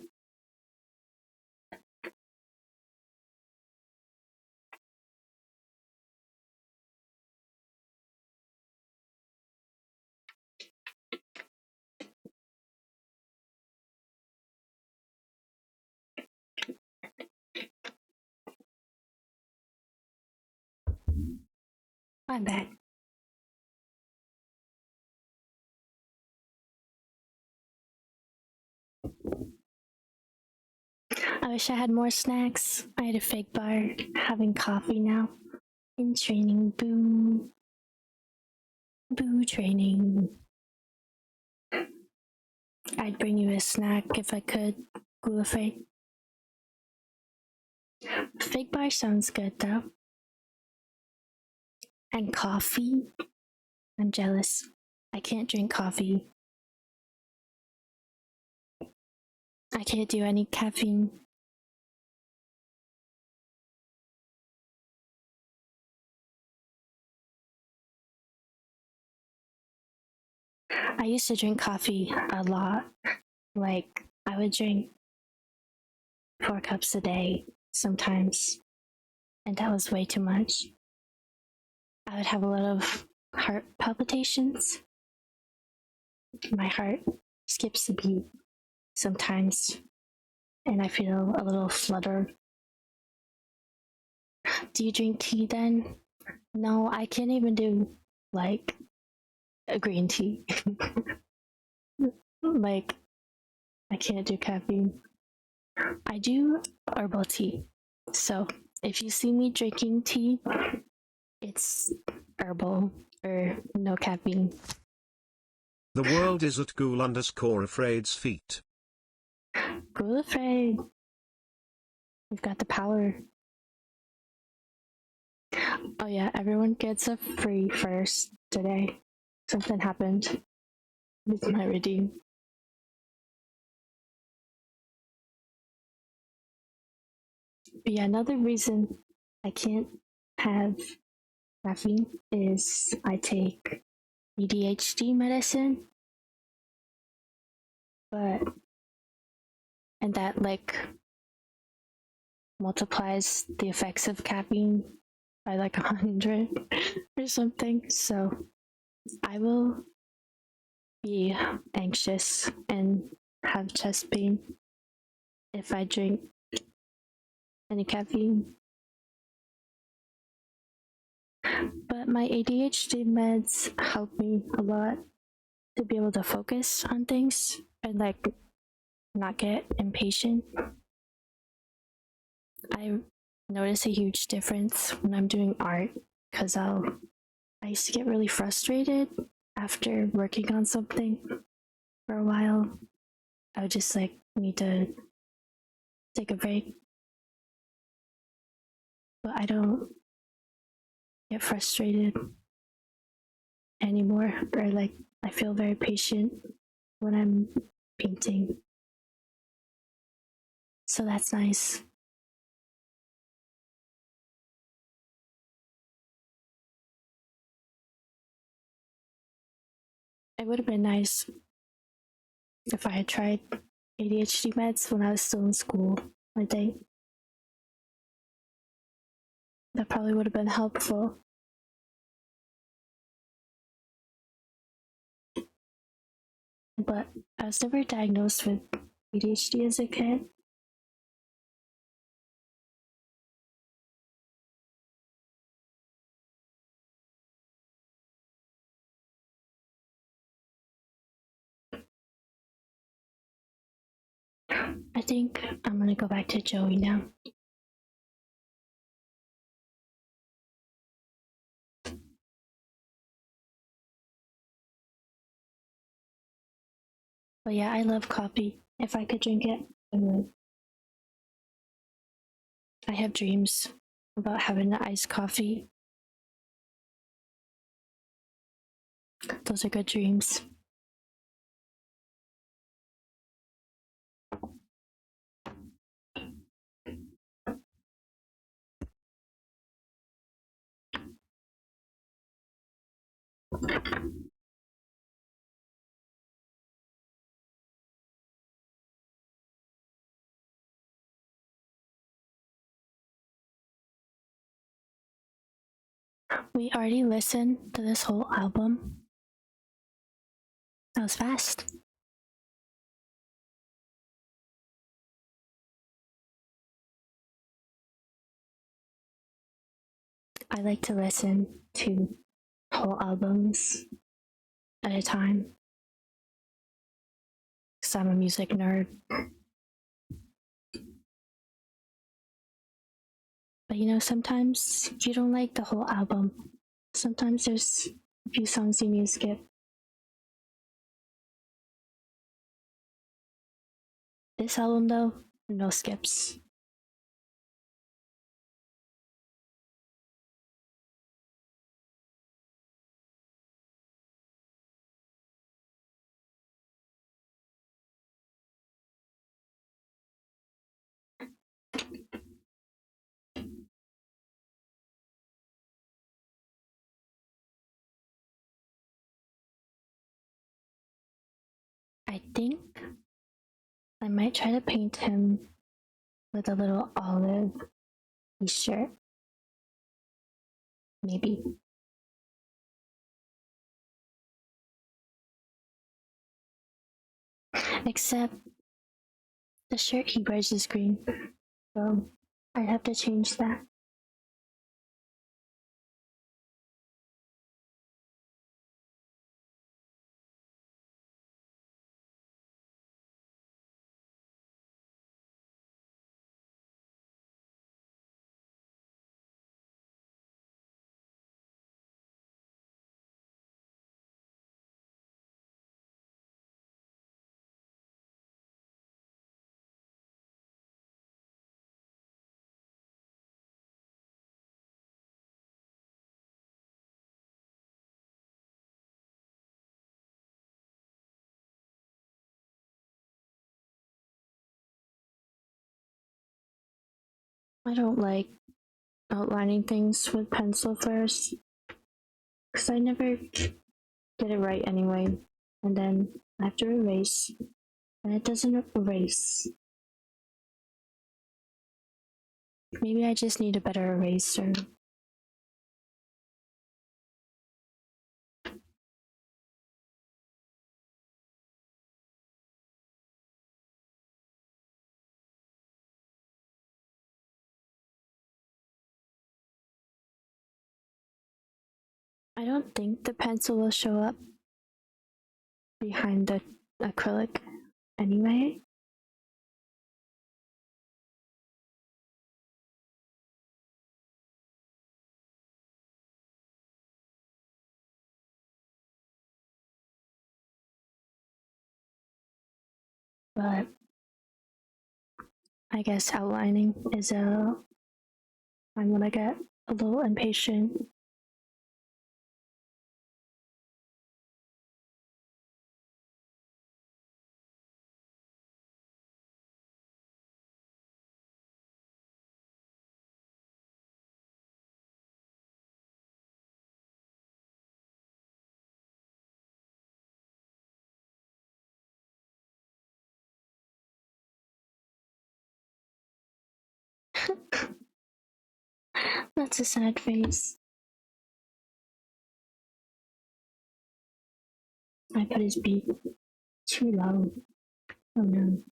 I'm back. I wish I had more snacks. I had a fake bar, having coffee now. In training, boo. Boo training. I'd bring you a snack if I could, Gulafay. Fake bar sounds good though. And coffee? I'm jealous. I can't drink coffee. I can't do any caffeine. I used to drink coffee a lot. Like, I would drink 4 cups a day sometimes, and that was way too much. I would have a lot of heart palpitations. My heart skips a beat sometimes, and I feel a little fluttered. Do you drink tea then? No, I can't even do like a green tea. Like, I can't do caffeine. I do herbal tea. So if you see me drinking tea, it's herbal or no caffeine. The world is at ghoul_afraid's feet. Ghoul afraid. We've got the power. Oh yeah, everyone gets a free first today. Something happened with my redeem. But yeah, another reason I can't have caffeine is I take ADHD medicine, but and that like multiplies the effects of caffeine by like 100 or something. So I will be anxious and have chest pain if I drink any caffeine. But my ADHD meds help me a lot to be able to focus on things and like not get impatient. I notice a huge difference when I'm doing art because I used to get really frustrated after working on something for a while. I would just like need to take a break. But I don't get frustrated anymore, or like I feel very patient when I'm painting. So that's nice. It would have been nice if I had tried ADHD meds when I was still in school, I think. That probably would have been helpful. But I was never diagnosed with ADHD as a kid. I think I'm gonna go back to Joey now. But yeah, I love coffee. If I could drink it, I would. I have dreams about having the iced coffee. Those are good dreams. We already listened to this whole album. That was fast. I like to listen to whole albums at a time because I'm a music nerd. But you know, sometimes you don't like the whole album. Sometimes there's a few songs you need to skip. This album, though, no skips. I think I might try to paint him with a little olive t-shirt. Maybe. Except the shirt he wears is green. So I have to change that. I don't like outlining things with pencil first because I never get it right anyway. And then I have to erase, and it doesn't erase. Maybe I just need a better eraser. I don't think the pencil will show up behind the acrylic anyway. But I guess outlining is a time when I get a little impatient. That's a sad face. I put his beat too low. Oh no.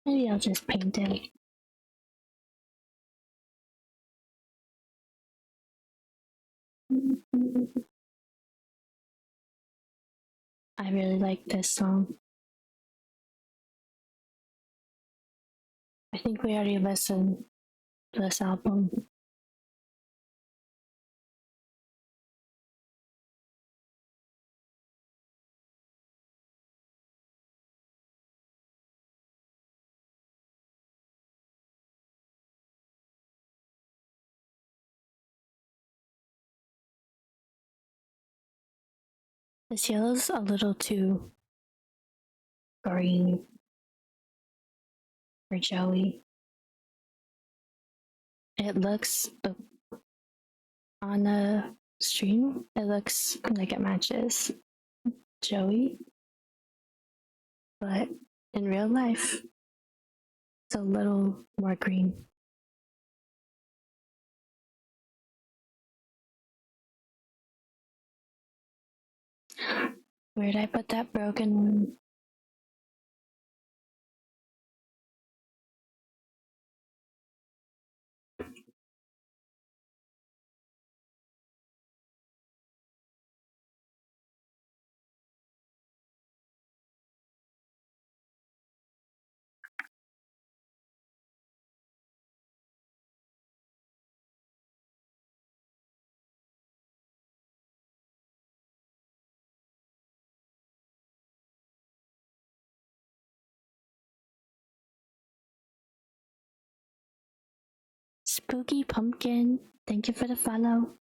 Maybe I'll just paint it. I really like this song. I think we already listened to this album. This yellow's a little too green for Joey. It looks on the stream, it looks like it matches Joey, but in real life, it's a little more green. Where did I put that broken one? Spooky Pumpkin, thank you for the follow.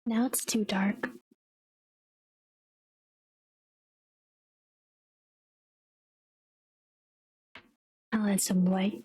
Now it's too dark. I'll add some white.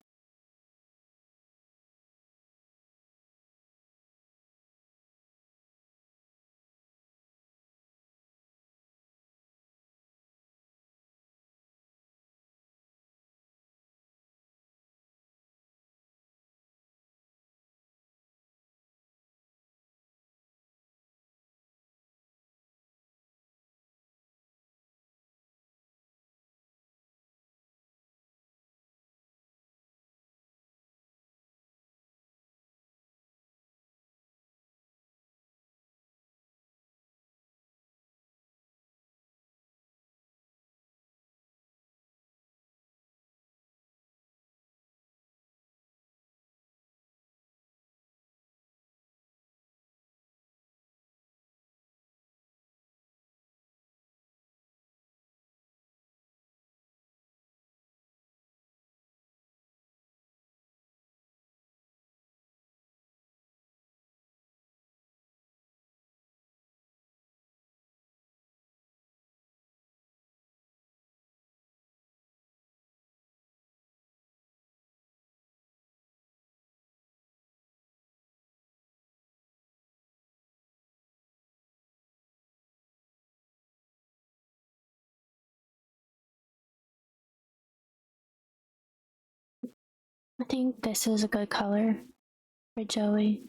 I think this is a good color for Joey.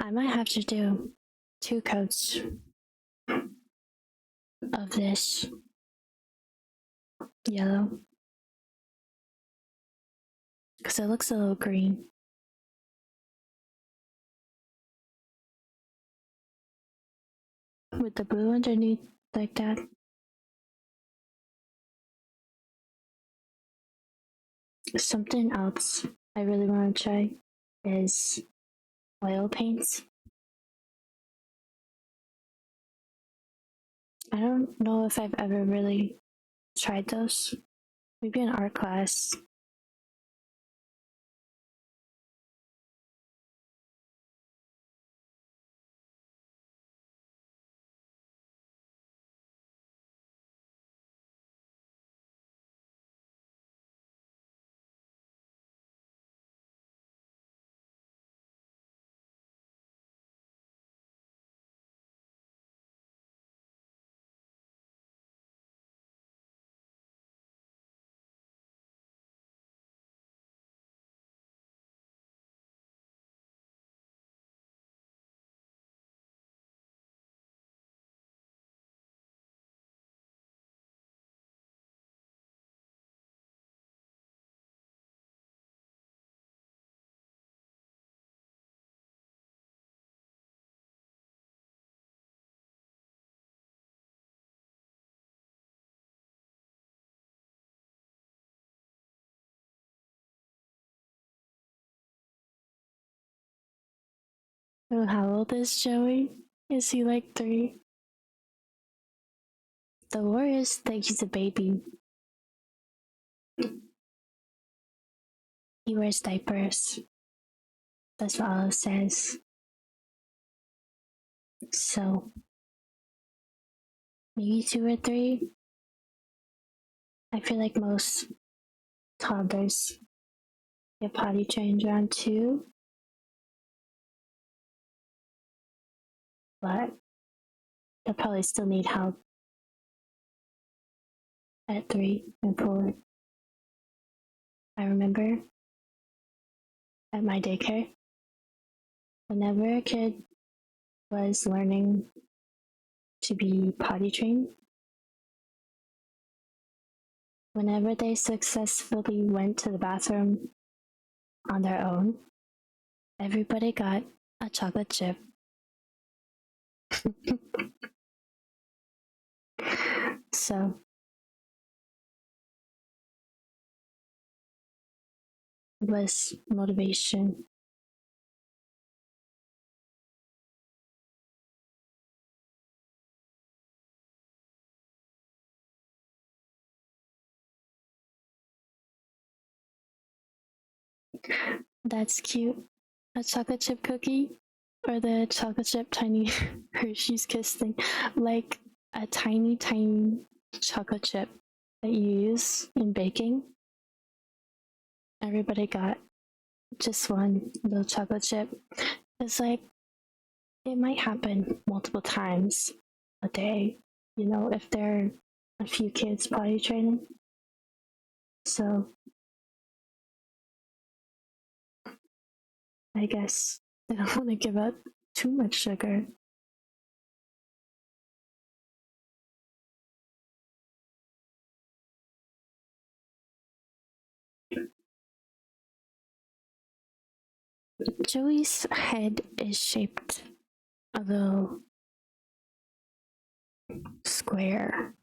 I might have to do 2 coats of this yellow because it looks a little green. With the blue underneath like that. Something else I really want to try is oil paints. I don't know if I've ever really tried those. Maybe in art class. Oh, how old is Joey? Is he like 3? The lore is that he's a baby. He wears diapers. That's what Olive says. So, maybe 2 or 3? I feel like most toddlers get potty trained around 2. But they'll probably still need help at 3 and 4. I remember at my daycare, whenever a kid was learning to be potty trained, whenever they successfully went to the bathroom on their own, everybody got a chocolate chip. So, was motivation. That's cute. A chocolate chip cookie? Or the chocolate chip tiny Hershey's Kiss thing? Like a tiny, tiny chocolate chip that you use in baking. Everybody got just one little chocolate chip. It's like, it might happen multiple times a day, you know, if there are a few kids potty training. So I guess I don't want to give up too much sugar. Joey's head is shaped a little square.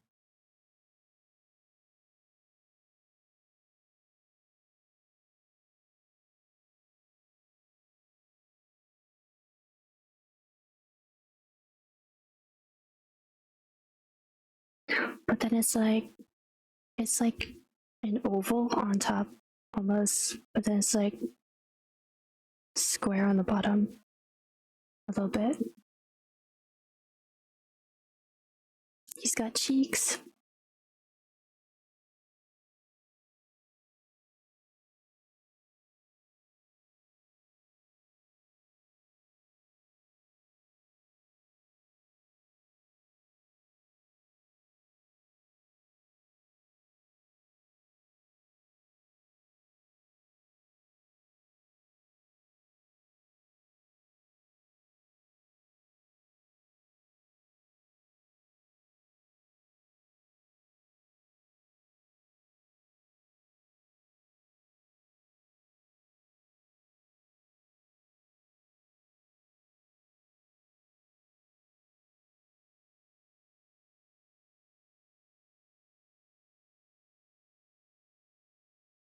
But then it's like an oval on top almost, but then it's like square on the bottom a little bit. He's got cheeks.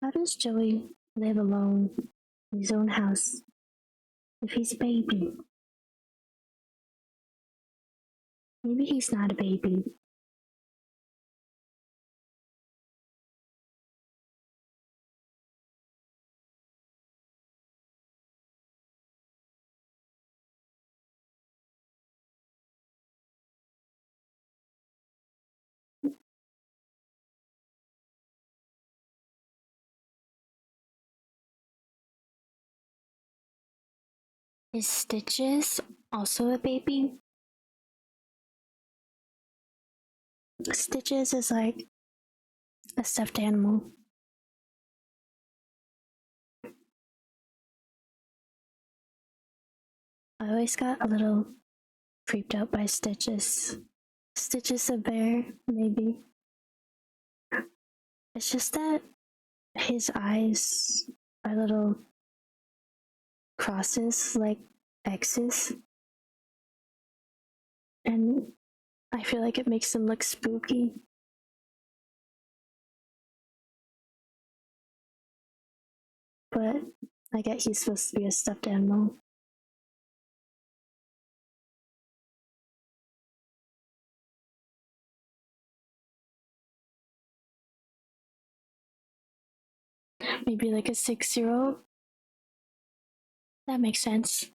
How does Joey live alone in his own house if he's a baby? Maybe he's not a baby. Is Stitches also a baby? Stitches is like a stuffed animal. I always got a little creeped out by Stitches. Stitches a bear, maybe. It's just that his eyes are little crosses, like X's. And I feel like it makes him look spooky. But I get he's supposed to be a stuffed animal. Maybe like a 6-year-old. That makes sense.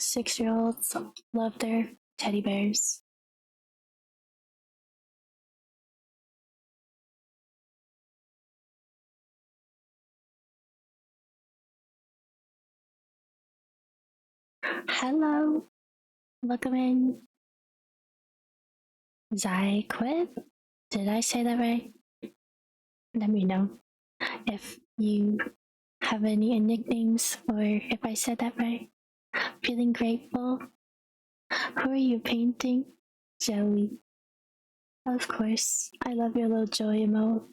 6-year-olds love their teddy bears. Hello, welcome in. Zyquid? Did I say that right? Let me know if you have any nicknames or if I said that right. Feeling grateful. Who are you painting? Joey. Of course. I love your little Joey emote.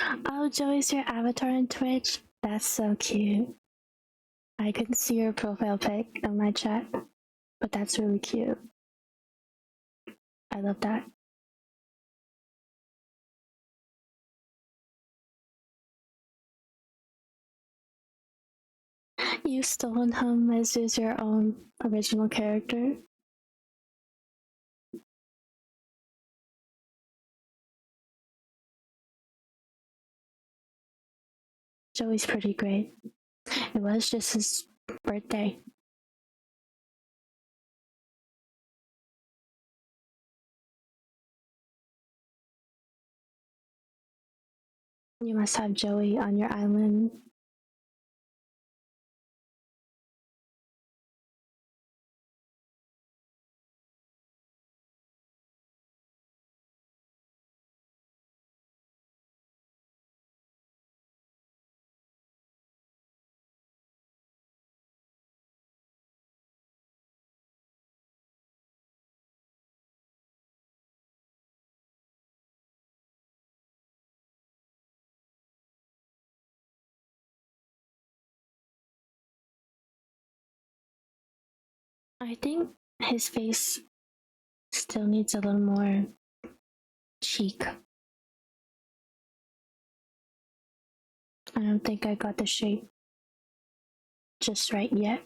Oh, Joey's your avatar on Twitch? That's so cute. I couldn't see your profile pic on my chat, but that's really cute. I love that. You stolen him as is your own original character. Joey's pretty great. It was just his birthday. You must have Joey on your island. I think his face still needs a little more cheek. I don't think I got the shape just right yet.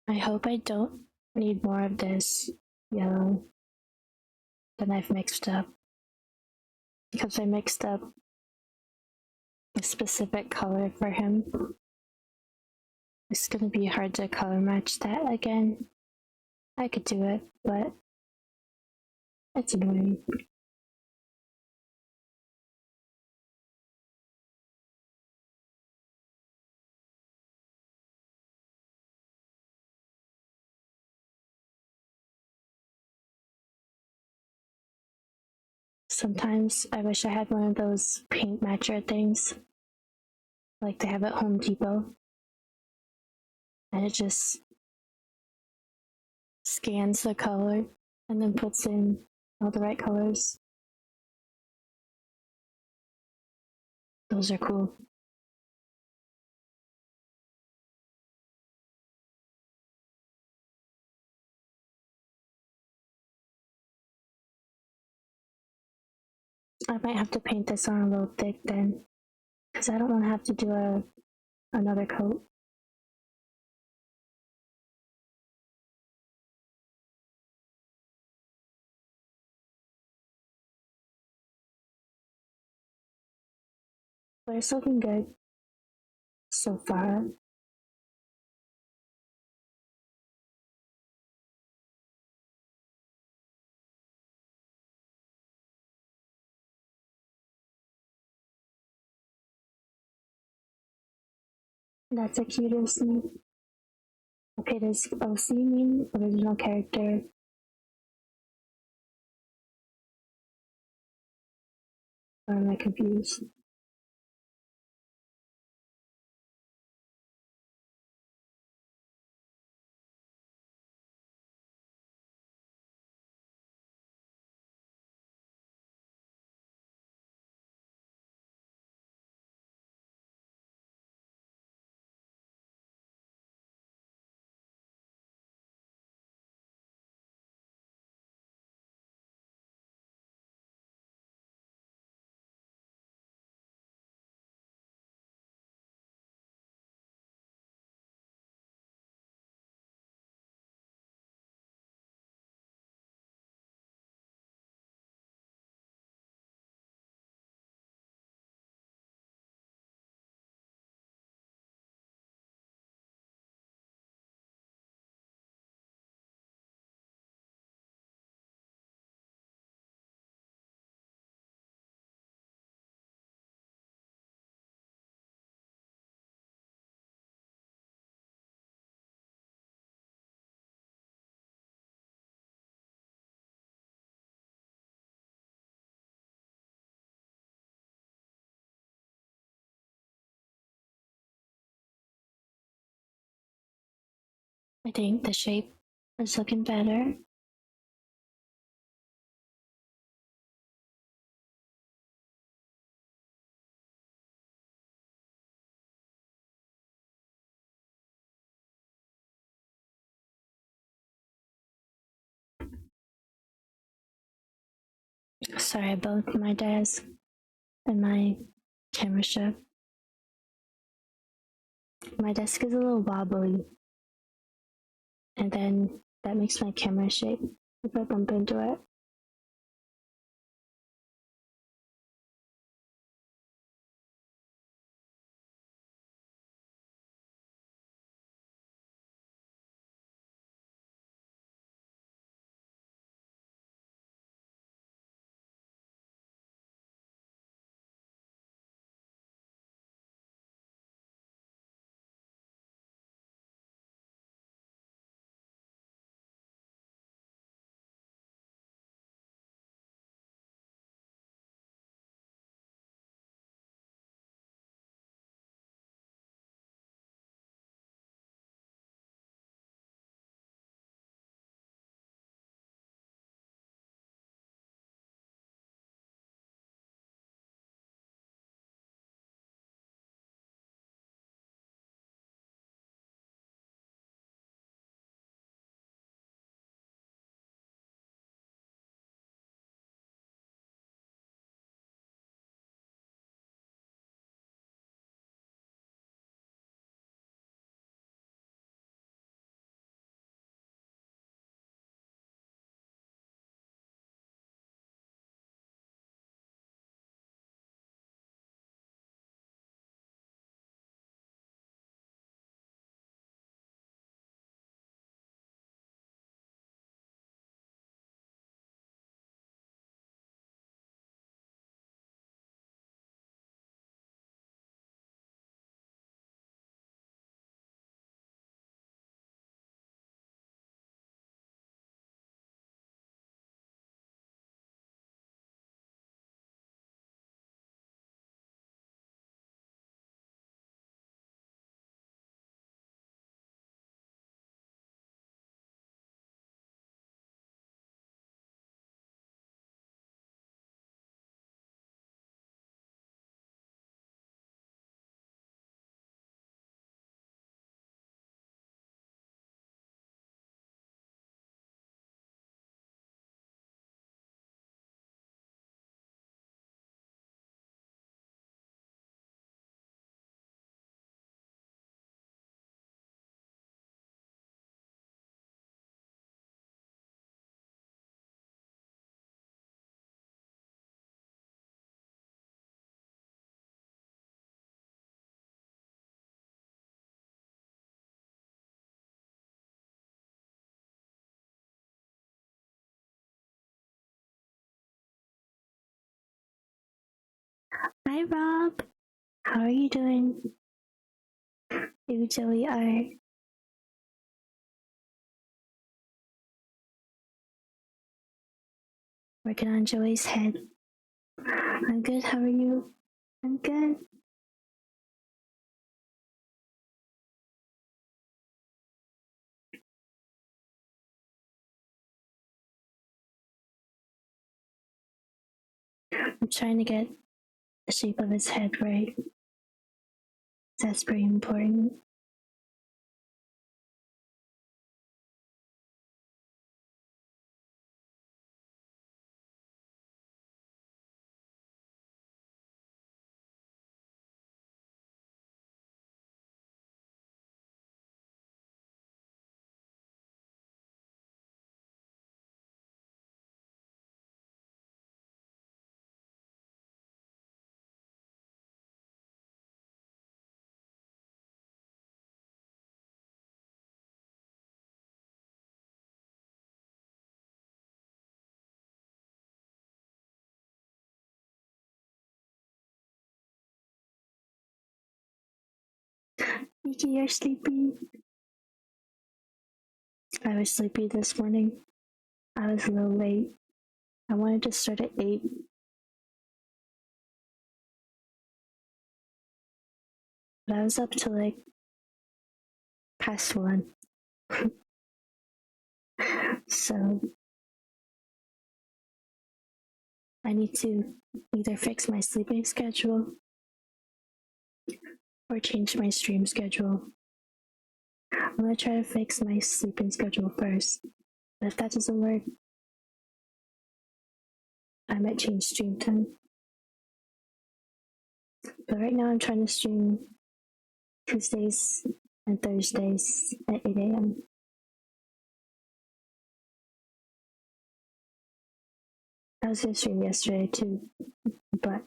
I hope I don't need more of this yellow than I've mixed up. Because I mixed up a specific color for him. It's gonna be hard to color match that again. I could do it, but it's annoying. Sometimes I wish I had one of those paint matcher things, like they have at Home Depot, and it just scans the color and then puts in all the right colors. Those are cool. I might have to paint this on a little thick then, because I don't want to have to do another coat. But it's looking good so far. That's a cute OC. Okay, does OC mean original character? Or am I confused? I think the shape is looking better. Sorry about my desk and my camera strap. My desk is a little wobbly, and then that makes my camera shake if I bump into it. Hi Rob, how are you doing? You Joey are working on Joey's head. I'm good, how are you? I'm good. I'm trying to get the shape of his head right. That's pretty important. Nikki, you're sleepy. I was sleepy this morning. I was a little late. I wanted to start at 8. But I was up till like past 1. So I need to either fix my sleeping schedule or change my stream schedule. I'm gonna try to fix my sleeping schedule first. But if that doesn't work, I might change stream time. But right now I'm trying to stream Tuesdays and Thursdays at 8 a.m. I was gonna stream yesterday too, but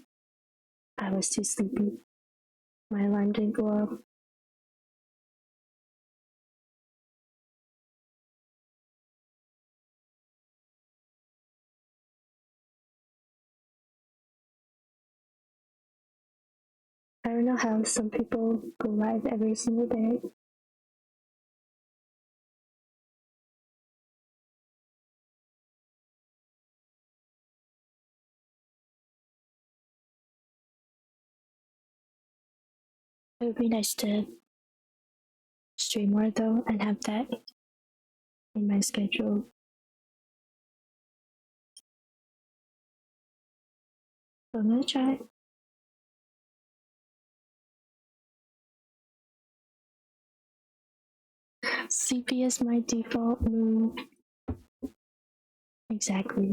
I was too sleepy. My alarm didn't go off. I don't know how some people go live every single day. It would be nice to stream more though and have that in my schedule. So I'm gonna try. CP is my default move. Exactly.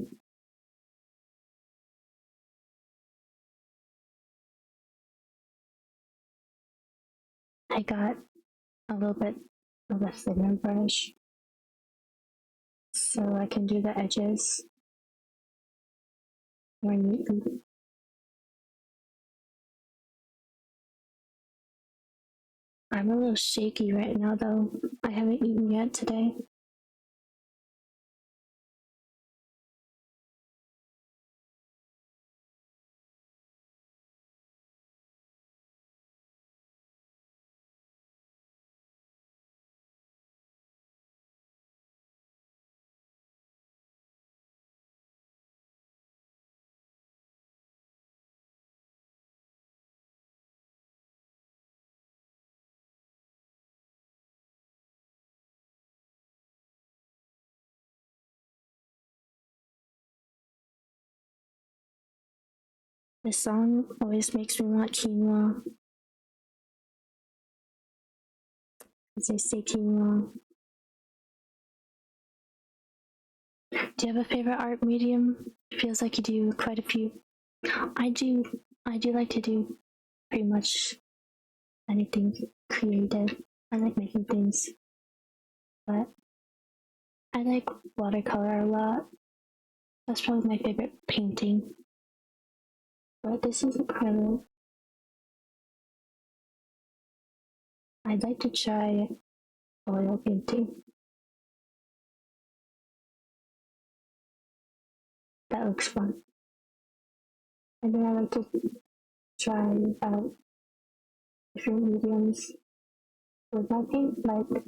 I got a little bit of a thinner brush so I can do the edges more neatly. I'm a little shaky right now though. I haven't eaten yet today. This song always makes me want quinoa. As I say quinoa. Do you have a favorite art medium? It feels like you do quite a few. I do. I do like to do pretty much anything creative. I like making things, but I like watercolor a lot. That's probably my favorite painting. But this is acrylic. I'd like to try oil painting. That looks fun. And then I like to try out different mediums with my paint. Like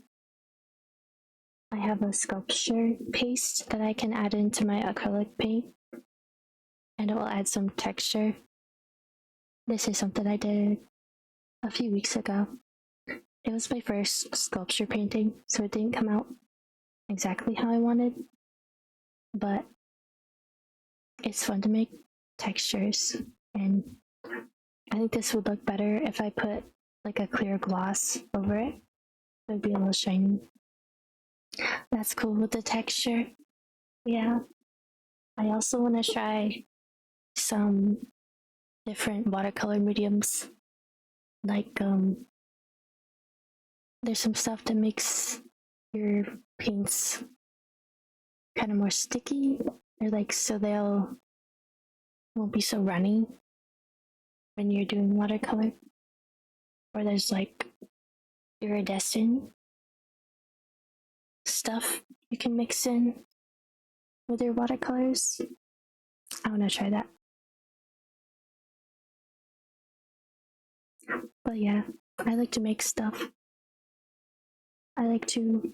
I have a sculpture paste that I can add into my acrylic paint, and it will add some texture. This is something I did a few weeks ago. It was my first sculpture painting, so it didn't come out exactly how I wanted, but it's fun to make textures, and I think this would look better if I put like a clear gloss over it. It would be a little shiny. That's cool with the texture. Yeah. I also want to try some different watercolor mediums. Like there's some stuff that makes your paints kind of more sticky, or like so they'll won't be so runny when you're doing watercolor. Or there's like iridescent stuff you can mix in with your watercolors. I want to try that. But yeah, I like to make stuff. I like to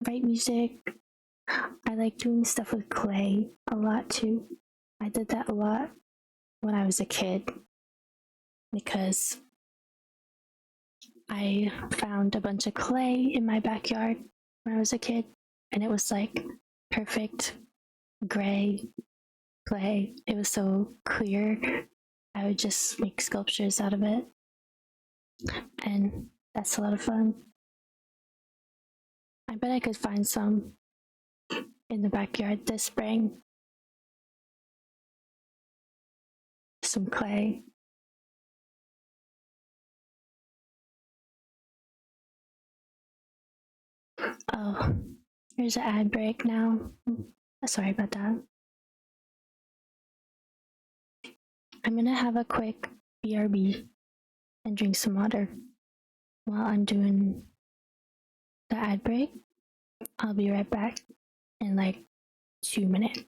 write music. I like doing stuff with clay a lot too. I did that a lot when I was a kid because I found a bunch of clay in my backyard when I was a kid, and it was like perfect gray clay. It was so clear. I would just make sculptures out of it, and that's a lot of fun. I bet I could find some in the backyard this spring. Some clay. Oh, here's an ad break now. Sorry about that. I'm gonna have a quick BRB and drink some water while I'm doing the ad break. I'll be right back in like 2 minutes.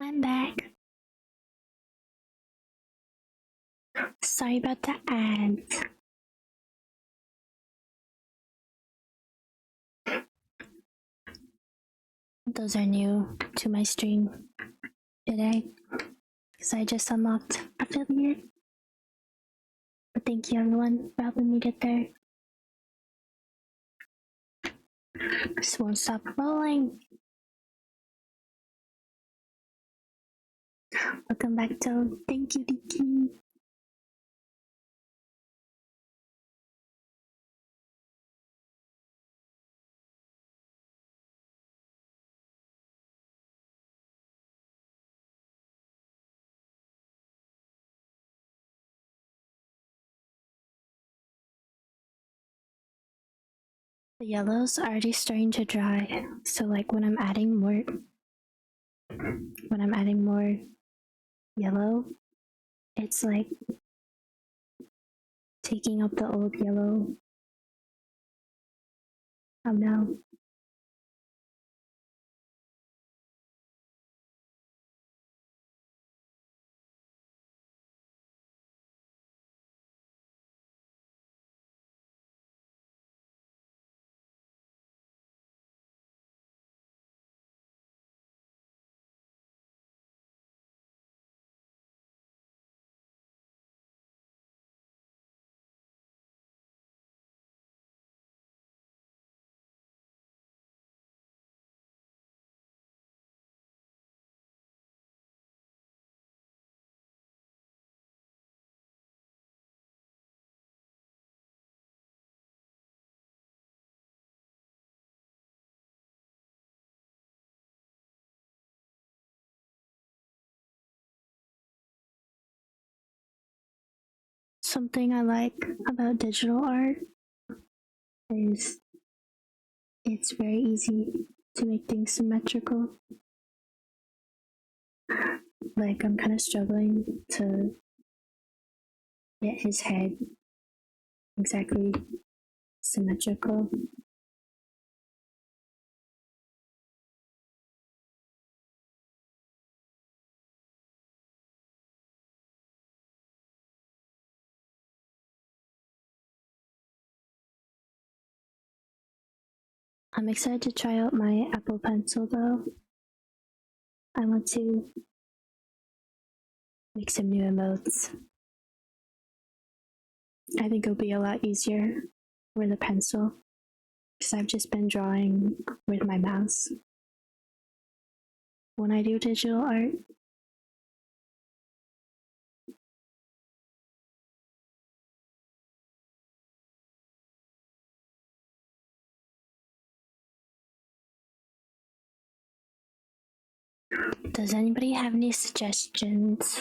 I'm back. Sorry about the ads. Those are new to my stream today because I just unlocked affiliate. But thank you everyone for helping me get there. Just won't stop rolling. Welcome back, Toad. Thank you, Diki. The yellow's already starting to dry, so like when I'm adding more yellow, it's like taking up the old yellow. Oh no. Something I like about digital art is it's very easy to make things symmetrical. Like, I'm kind of struggling to get his head exactly symmetrical. I'm excited to try out my Apple Pencil though. I want to make some new emotes. I think it'll be a lot easier with a pencil because I've just been drawing with my mouse. When I do digital art, does anybody have any suggestions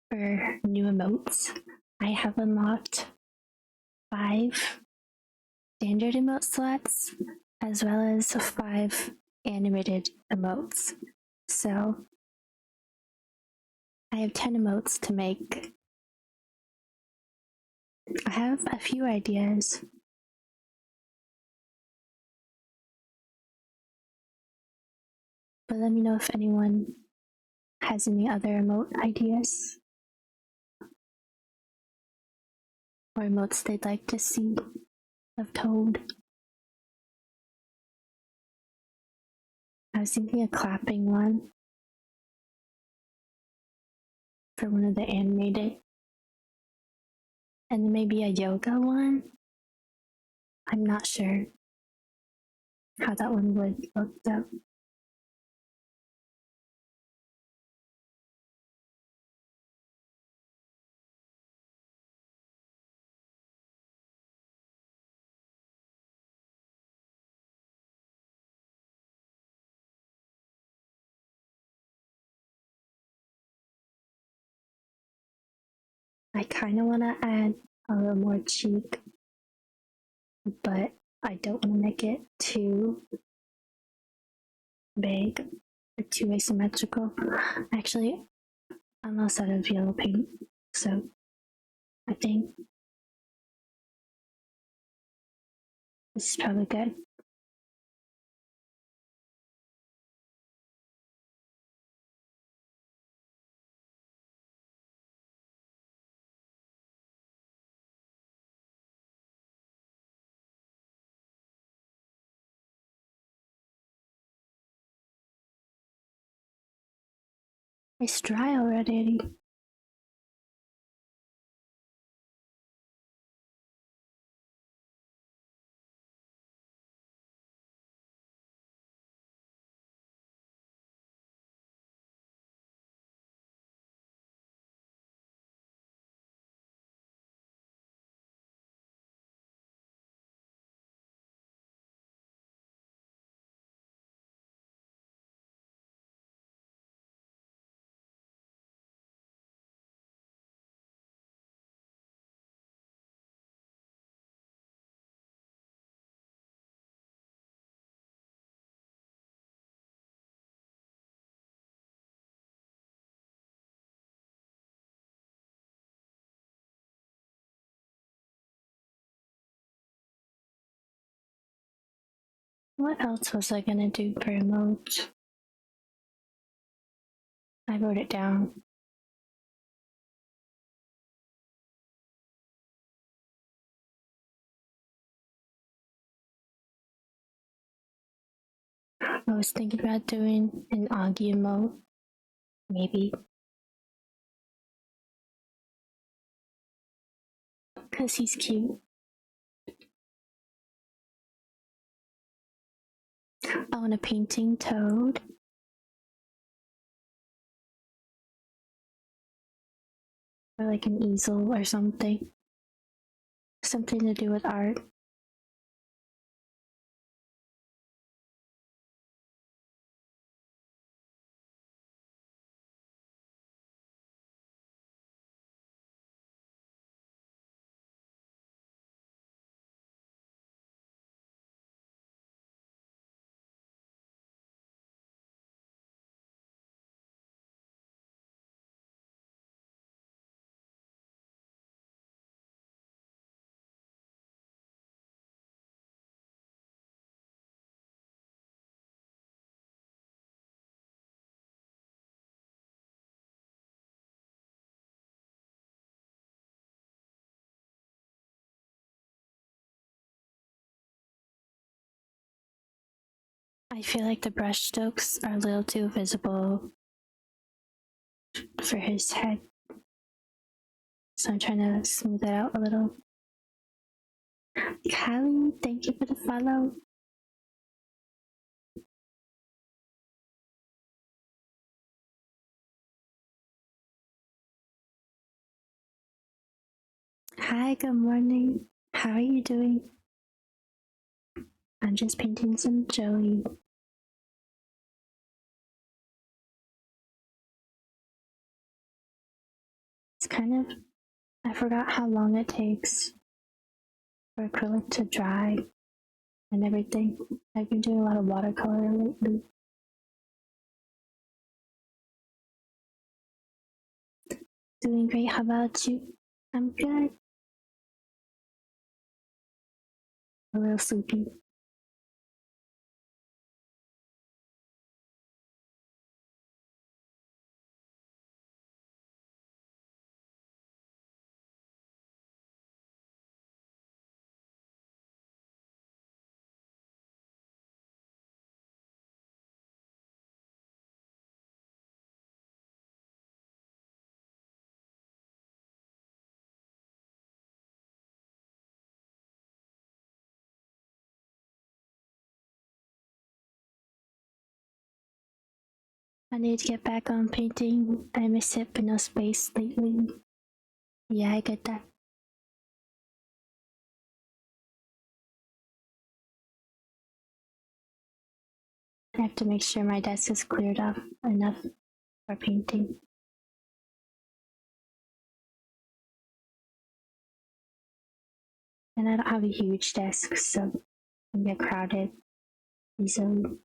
for new emotes? I have unlocked 5 standard emote slots as well as 5 animated emotes. So I have 10 emotes to make. I have a few ideas. But let me know if anyone has any other emote ideas or emotes they'd like to see of Toad. I was thinking a clapping one for one of the animated, and then maybe a yoga one. I'm not sure how that one would look though. I kind of want to add a little more cheek, but I don't want to make it too big or too asymmetrical. Actually, I'm almost out of yellow paint, so I think this is probably good. It's dry already. What else was I gonna do for emotes? I wrote it down. I was thinking about doing an Augie emote, maybe. Because he's cute. I want a painting Toad. Or like an easel or something. Something to do with art. I feel like the brush strokes are a little too visible for his head. So I'm trying to smooth it out a little. Callie, thank you for the follow. Hi, good morning. How are you doing? I'm just painting some Joey. It's kind of, I forgot how long it takes for acrylic to dry and everything. I've been doing a lot of watercolor lately. Doing great. How about you? I'm good. A little sleepy. I need to get back on painting. I miss it, but no space lately. Yeah, I get that. I have to make sure my desk is cleared off enough for painting. And I don't have a huge desk, so it can get crowded easily.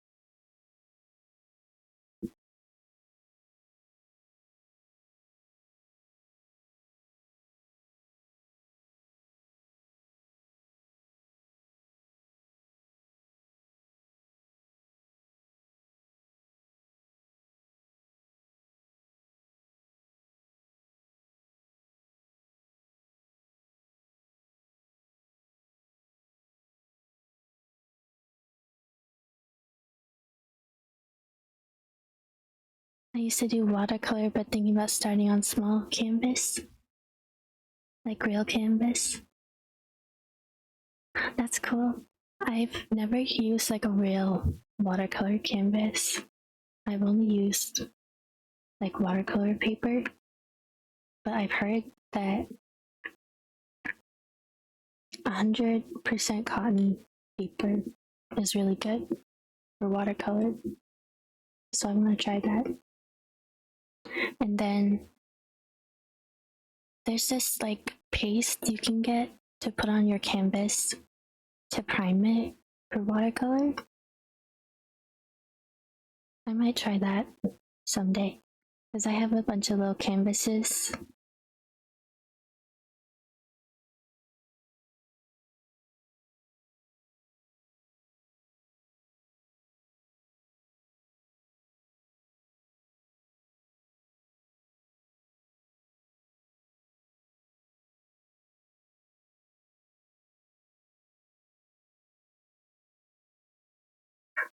I used to do watercolor, but thinking about starting on small canvas, like real canvas. That's cool. I've never used like a real watercolor canvas. I've only used like watercolor paper, but I've heard that 100% cotton paper is really good for watercolor. So I'm gonna try that. And then there's this like paste you can get to put on your canvas to prime it for watercolor. I might try that someday because I have a bunch of little canvases.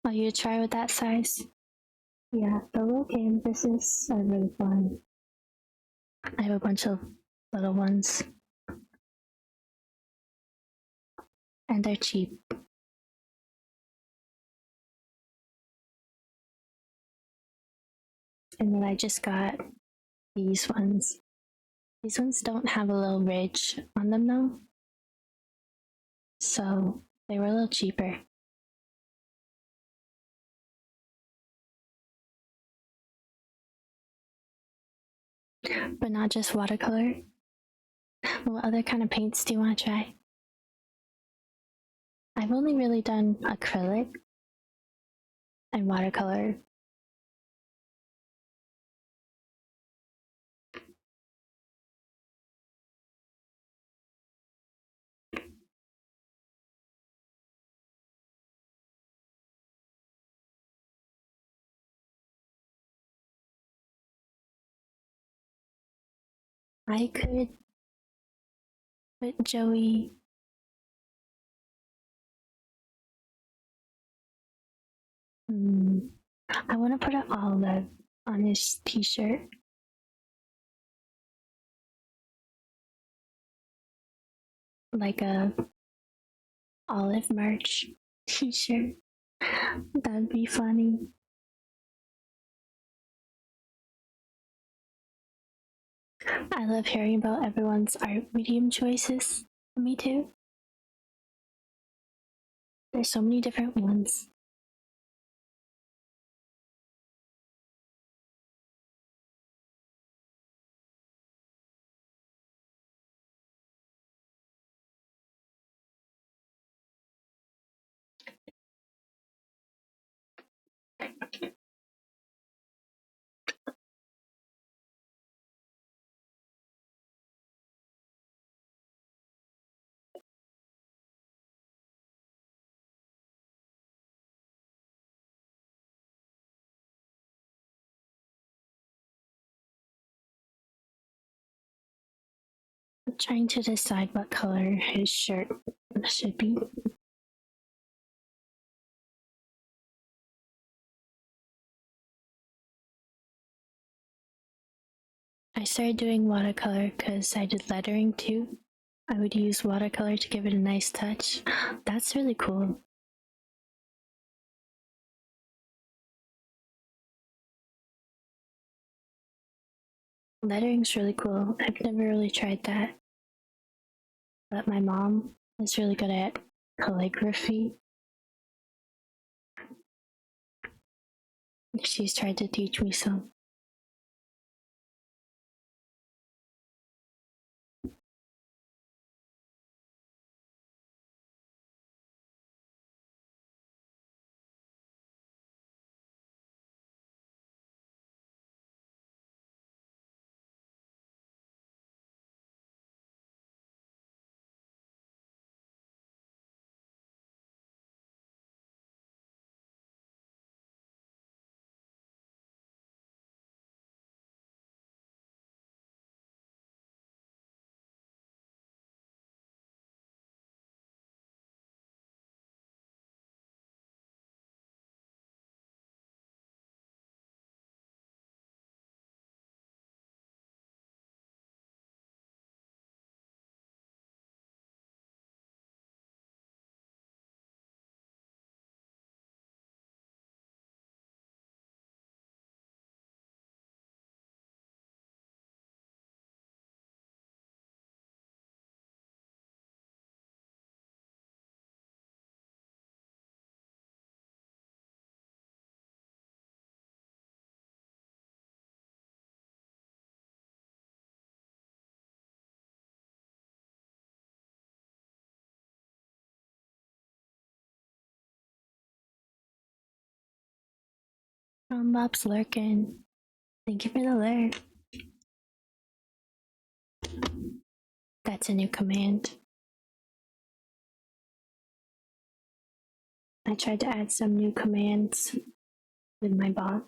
Oh, you try with that size? Yeah, the little canvases are really fun. I have a bunch of little ones, and they're cheap. And then I just got these ones. These ones don't have a little ridge on them though, so they were a little cheaper. But not just watercolor. What other kind of paints do you want to try? I've only really done acrylic and watercolor. I could put Joey I want to put an olive on his t-shirt. Like a olive merch t-shirt. That'd be funny. I love hearing about everyone's art medium choices. Me too. There's so many different ones. I'm trying to decide what color his shirt should be. I started doing watercolor because I did lettering too. I would use watercolor to give it a nice touch. That's really cool. Lettering's really cool. I've never really tried that. But my mom is really good at calligraphy. She's tried to teach me some. Bob's lurking. Thank you for the alert. That's a new command. I tried to add some new commands with my bot.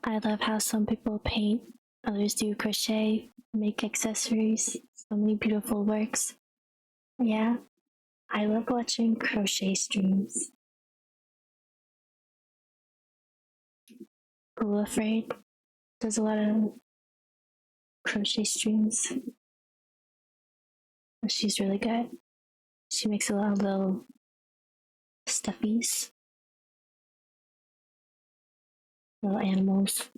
I love how some people paint, others do crochet, make accessories, so many beautiful works. Yeah, I love watching crochet streams. Cool Afraid does a lot of crochet streams. She's really good. She makes a lot of little stuffies, little animals.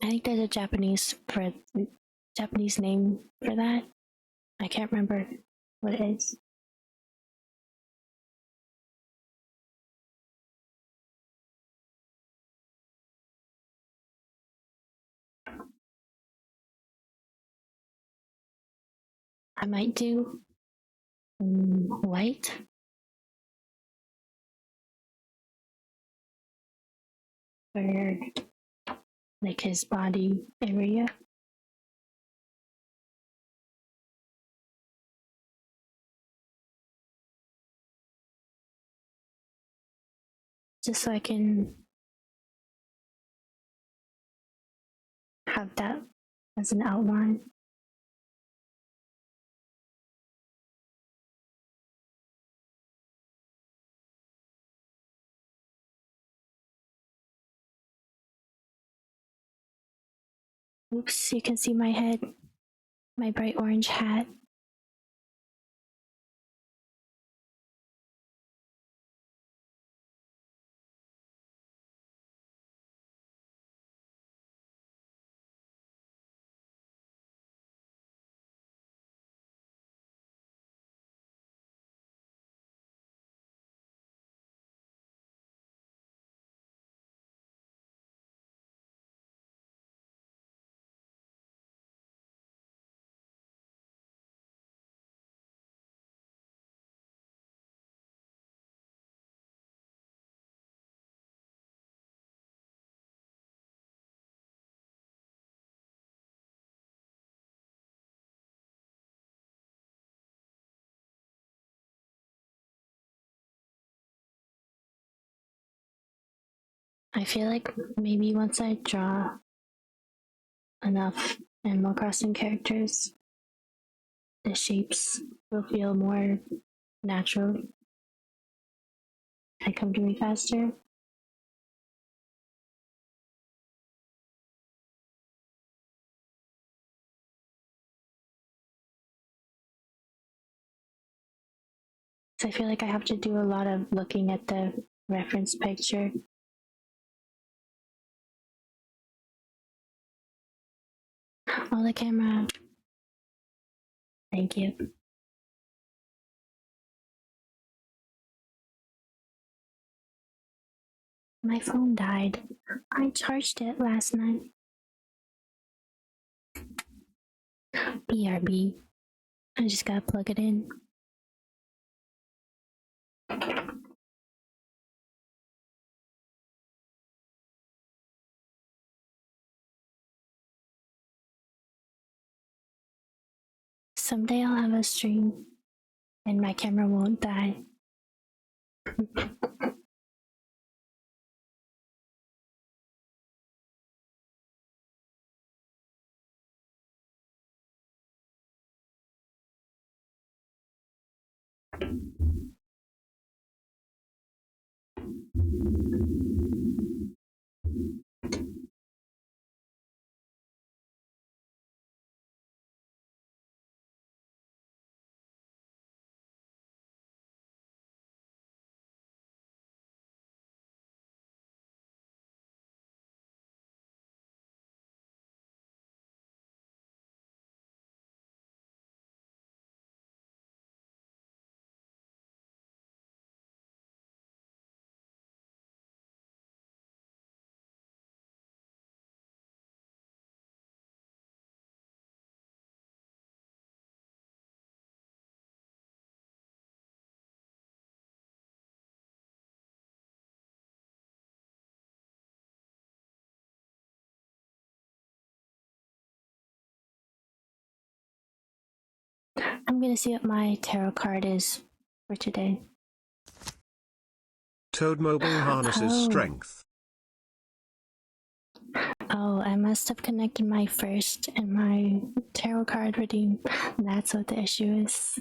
I think there's a Japanese name for that. I can't remember what it is. I might do white. For like his body area. Just so I can have that as an outline. Oops, you can see my head, my bright orange hat. I feel like maybe once I draw enough Animal Crossing characters, the shapes will feel more natural and come to me faster. So I feel like I have to do a lot of looking at the reference picture. Oh, the camera. Thank you. My phone died. I charged it last night. BRB. I just gotta plug it in. Someday I'll have a stream and my camera won't die. I'm gonna see what my tarot card is for today. Toad Mobile harnesses strength. Oh, I must have connected my first and my tarot card redeem. That's what the issue is.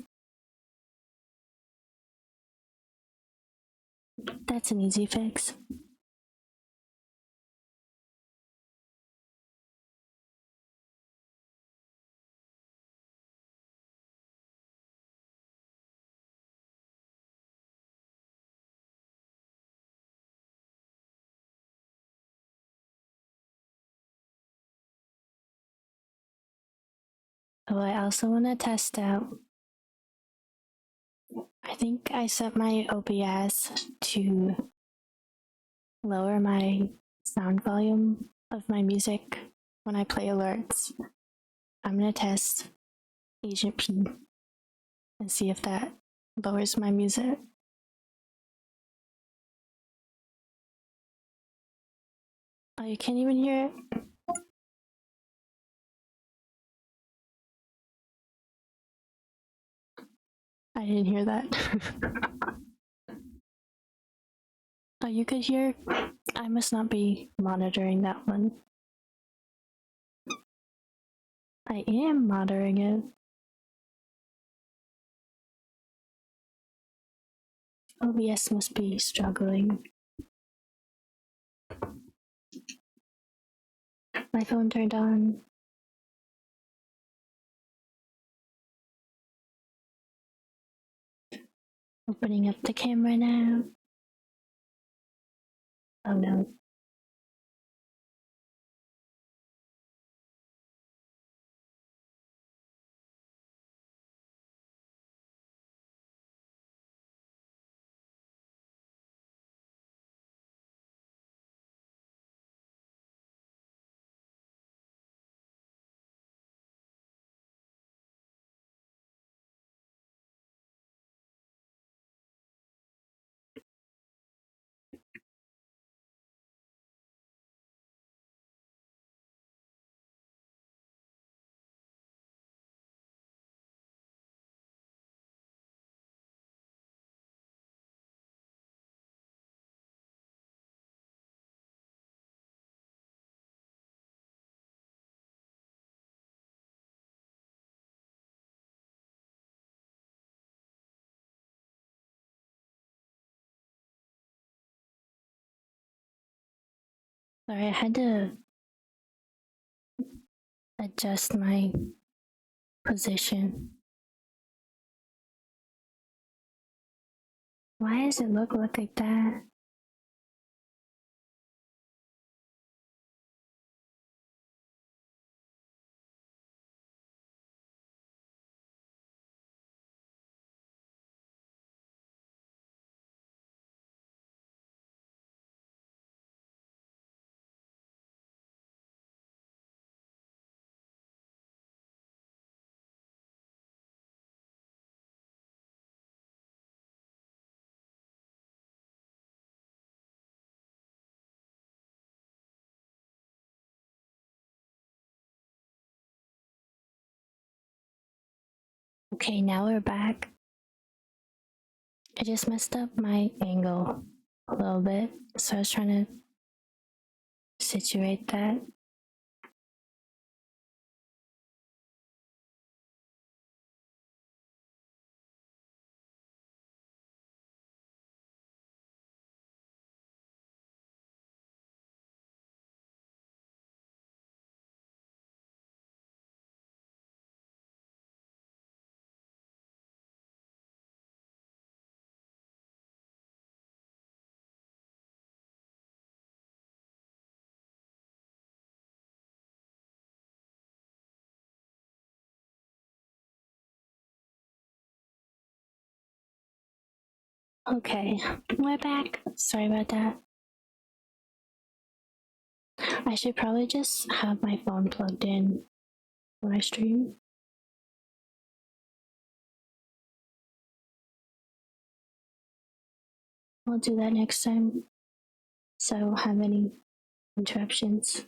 That's an easy fix. Oh, I also want to test out. I think I set my OBS to lower my sound volume of my music when I play alerts. I'm gonna test Agent P and see if that lowers my music. Oh, you can't even hear it? I didn't hear that. Oh, you could hear? I must not be monitoring that one. I am monitoring it. OBS must be struggling. My phone turned on. Opening up the camera now. Oh no. Sorry, I had to adjust my position. Why does it look like that? Okay, now we're back. I just messed up my angle a little bit, so I was trying to situate that. Okay, we're back. Sorry about that. I should probably just have my phone plugged in when I stream. I'll do that next time so I won't have any interruptions.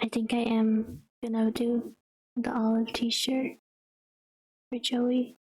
I think I am gonna do the olive t-shirt for Joey.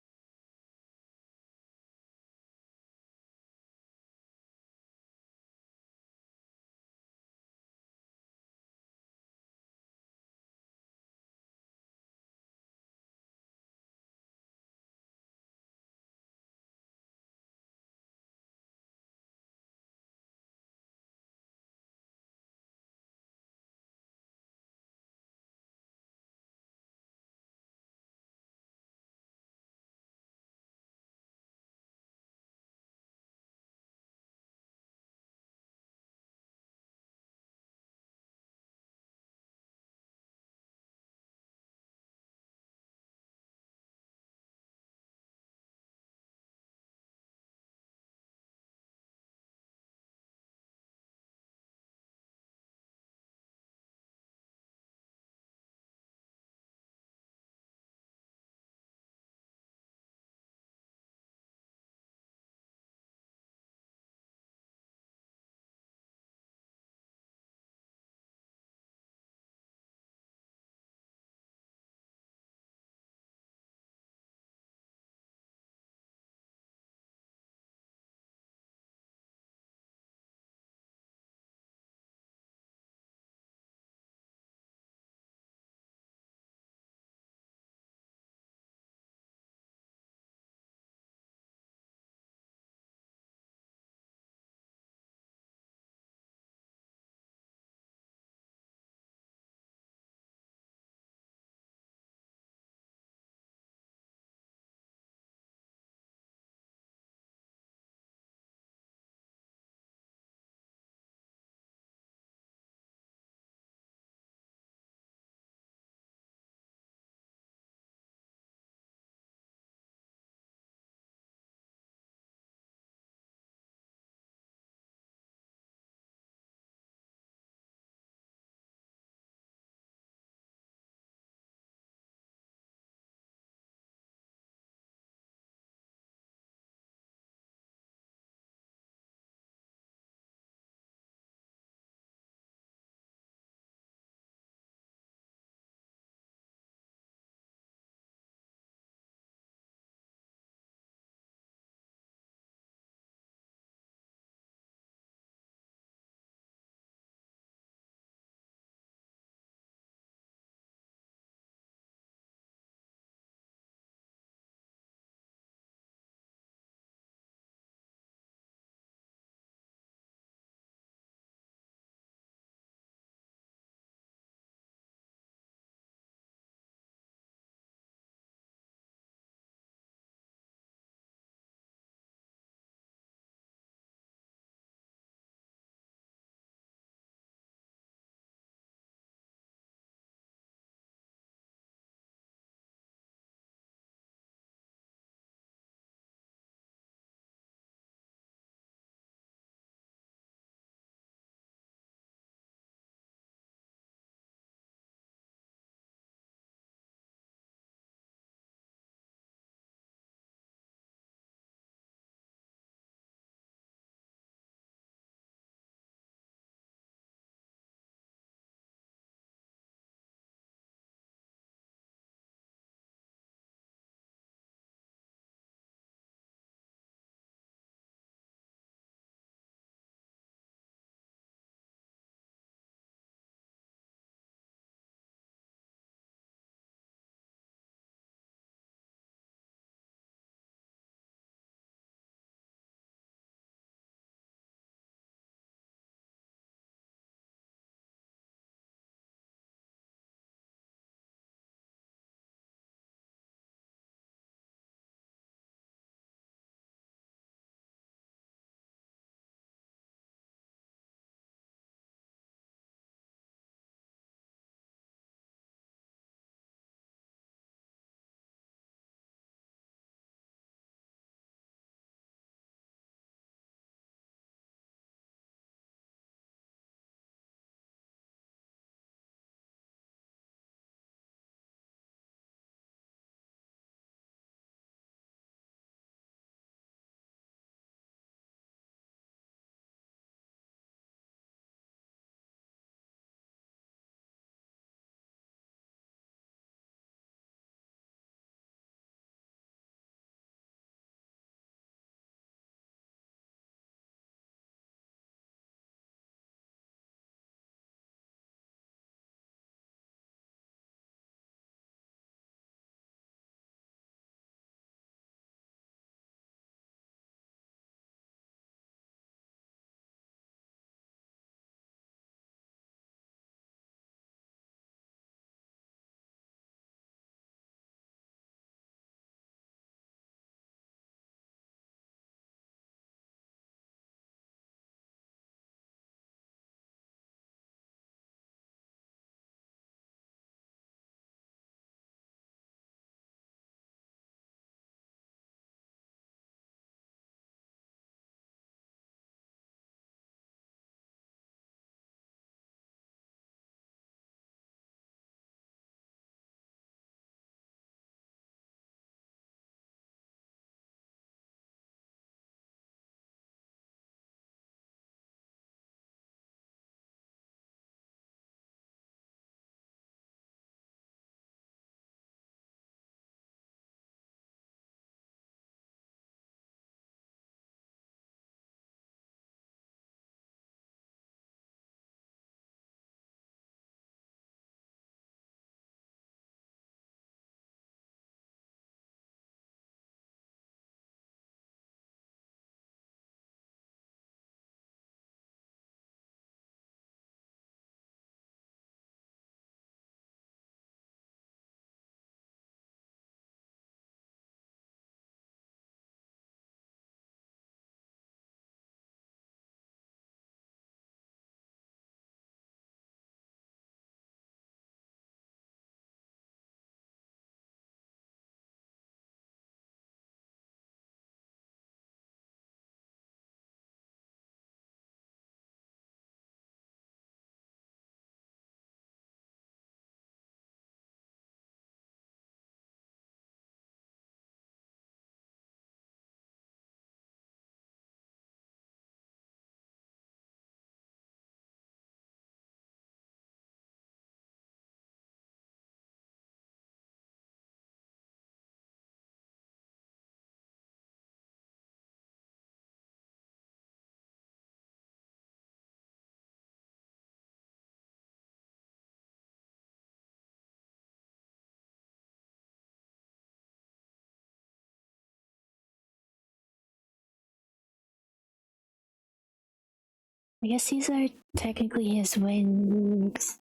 I guess these are technically his wings.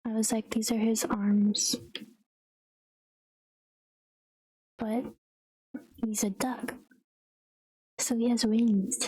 I was like, these are his arms. But he's a duck, so he has wings.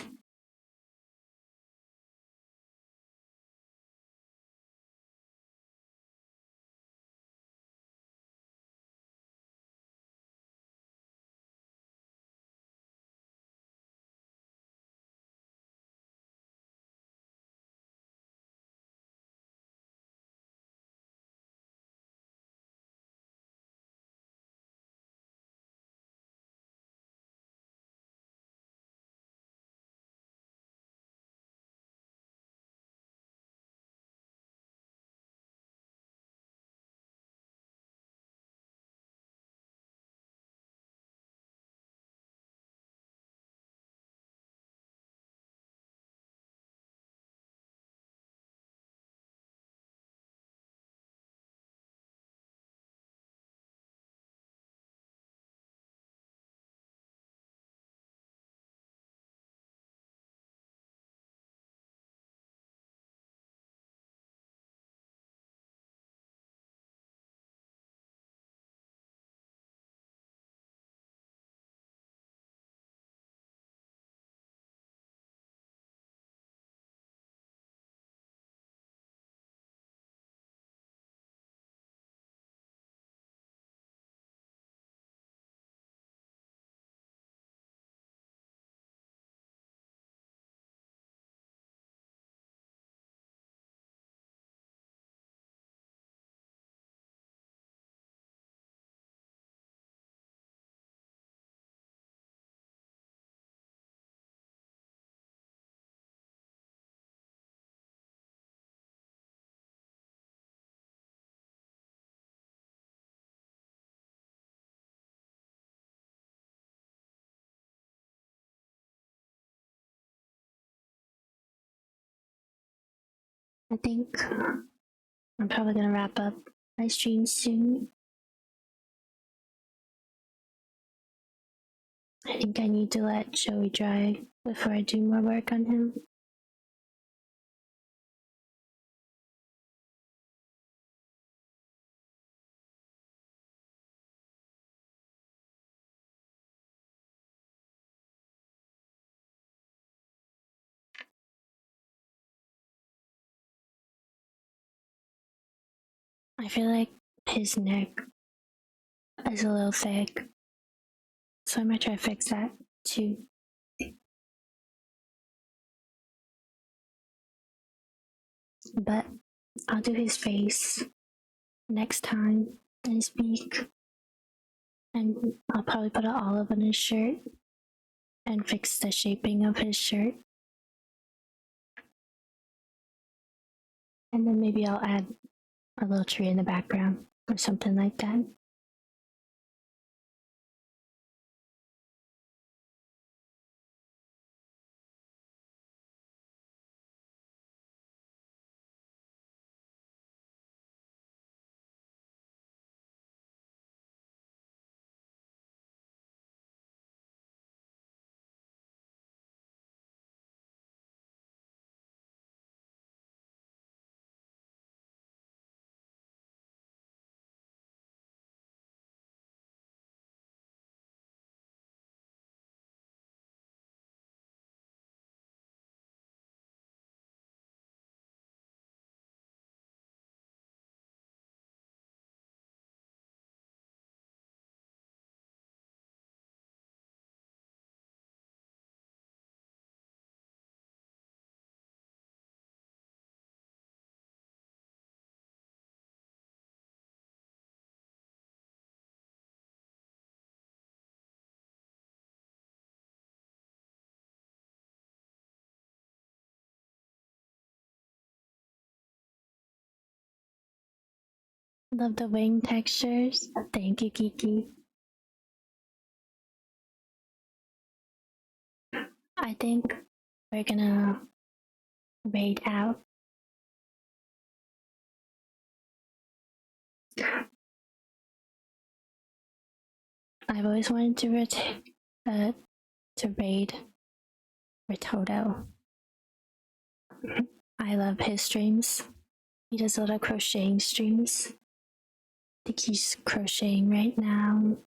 I think I'm probably gonna wrap up my stream soon. I think I need to let Joey dry before I do more work on him. I feel like his neck is a little thick, so I'm gonna try to fix that too. But I'll do his face next time I speak, and I'll probably put an olive on his shirt and fix the shaping of his shirt. And then maybe I'll add a little tree in the background or something like that. Love the wing textures. Thank you, Kiki. I think we're gonna raid out. I've always wanted to to raid Ritoto. I love his streams. He does a lot of crocheting streams. I think he's crocheting right now.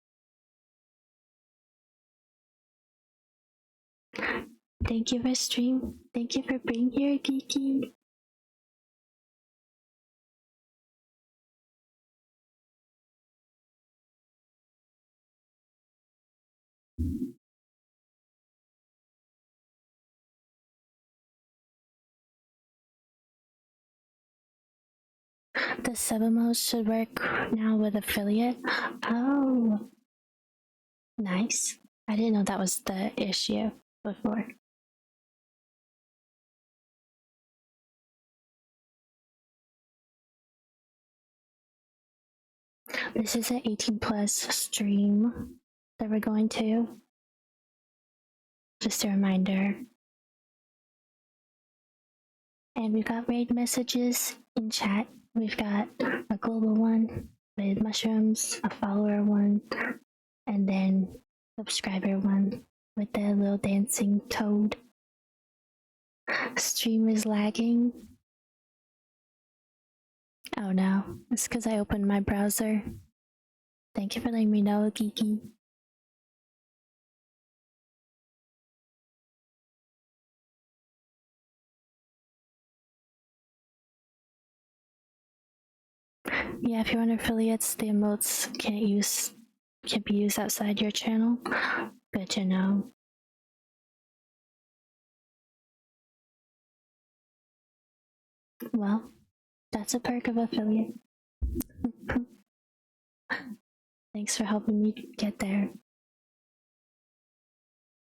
Thank you for stream. Thank you for being here, Geeky. The 7 mode should work now with affiliate. Oh, nice. I didn't know that was the issue before. This is an 18 plus stream that we're going to. Just a reminder. And we've got raid messages in chat. We've got a global one with mushrooms, a follower one, and then subscriber one with the little dancing toad. Stream is lagging. Oh no, it's because I opened my browser. Thank you for letting me know, Geeky. Yeah, if you're on affiliates, the emotes can't be used outside your channel. Good to know. Well, that's a perk of affiliate. Thanks for helping me get there.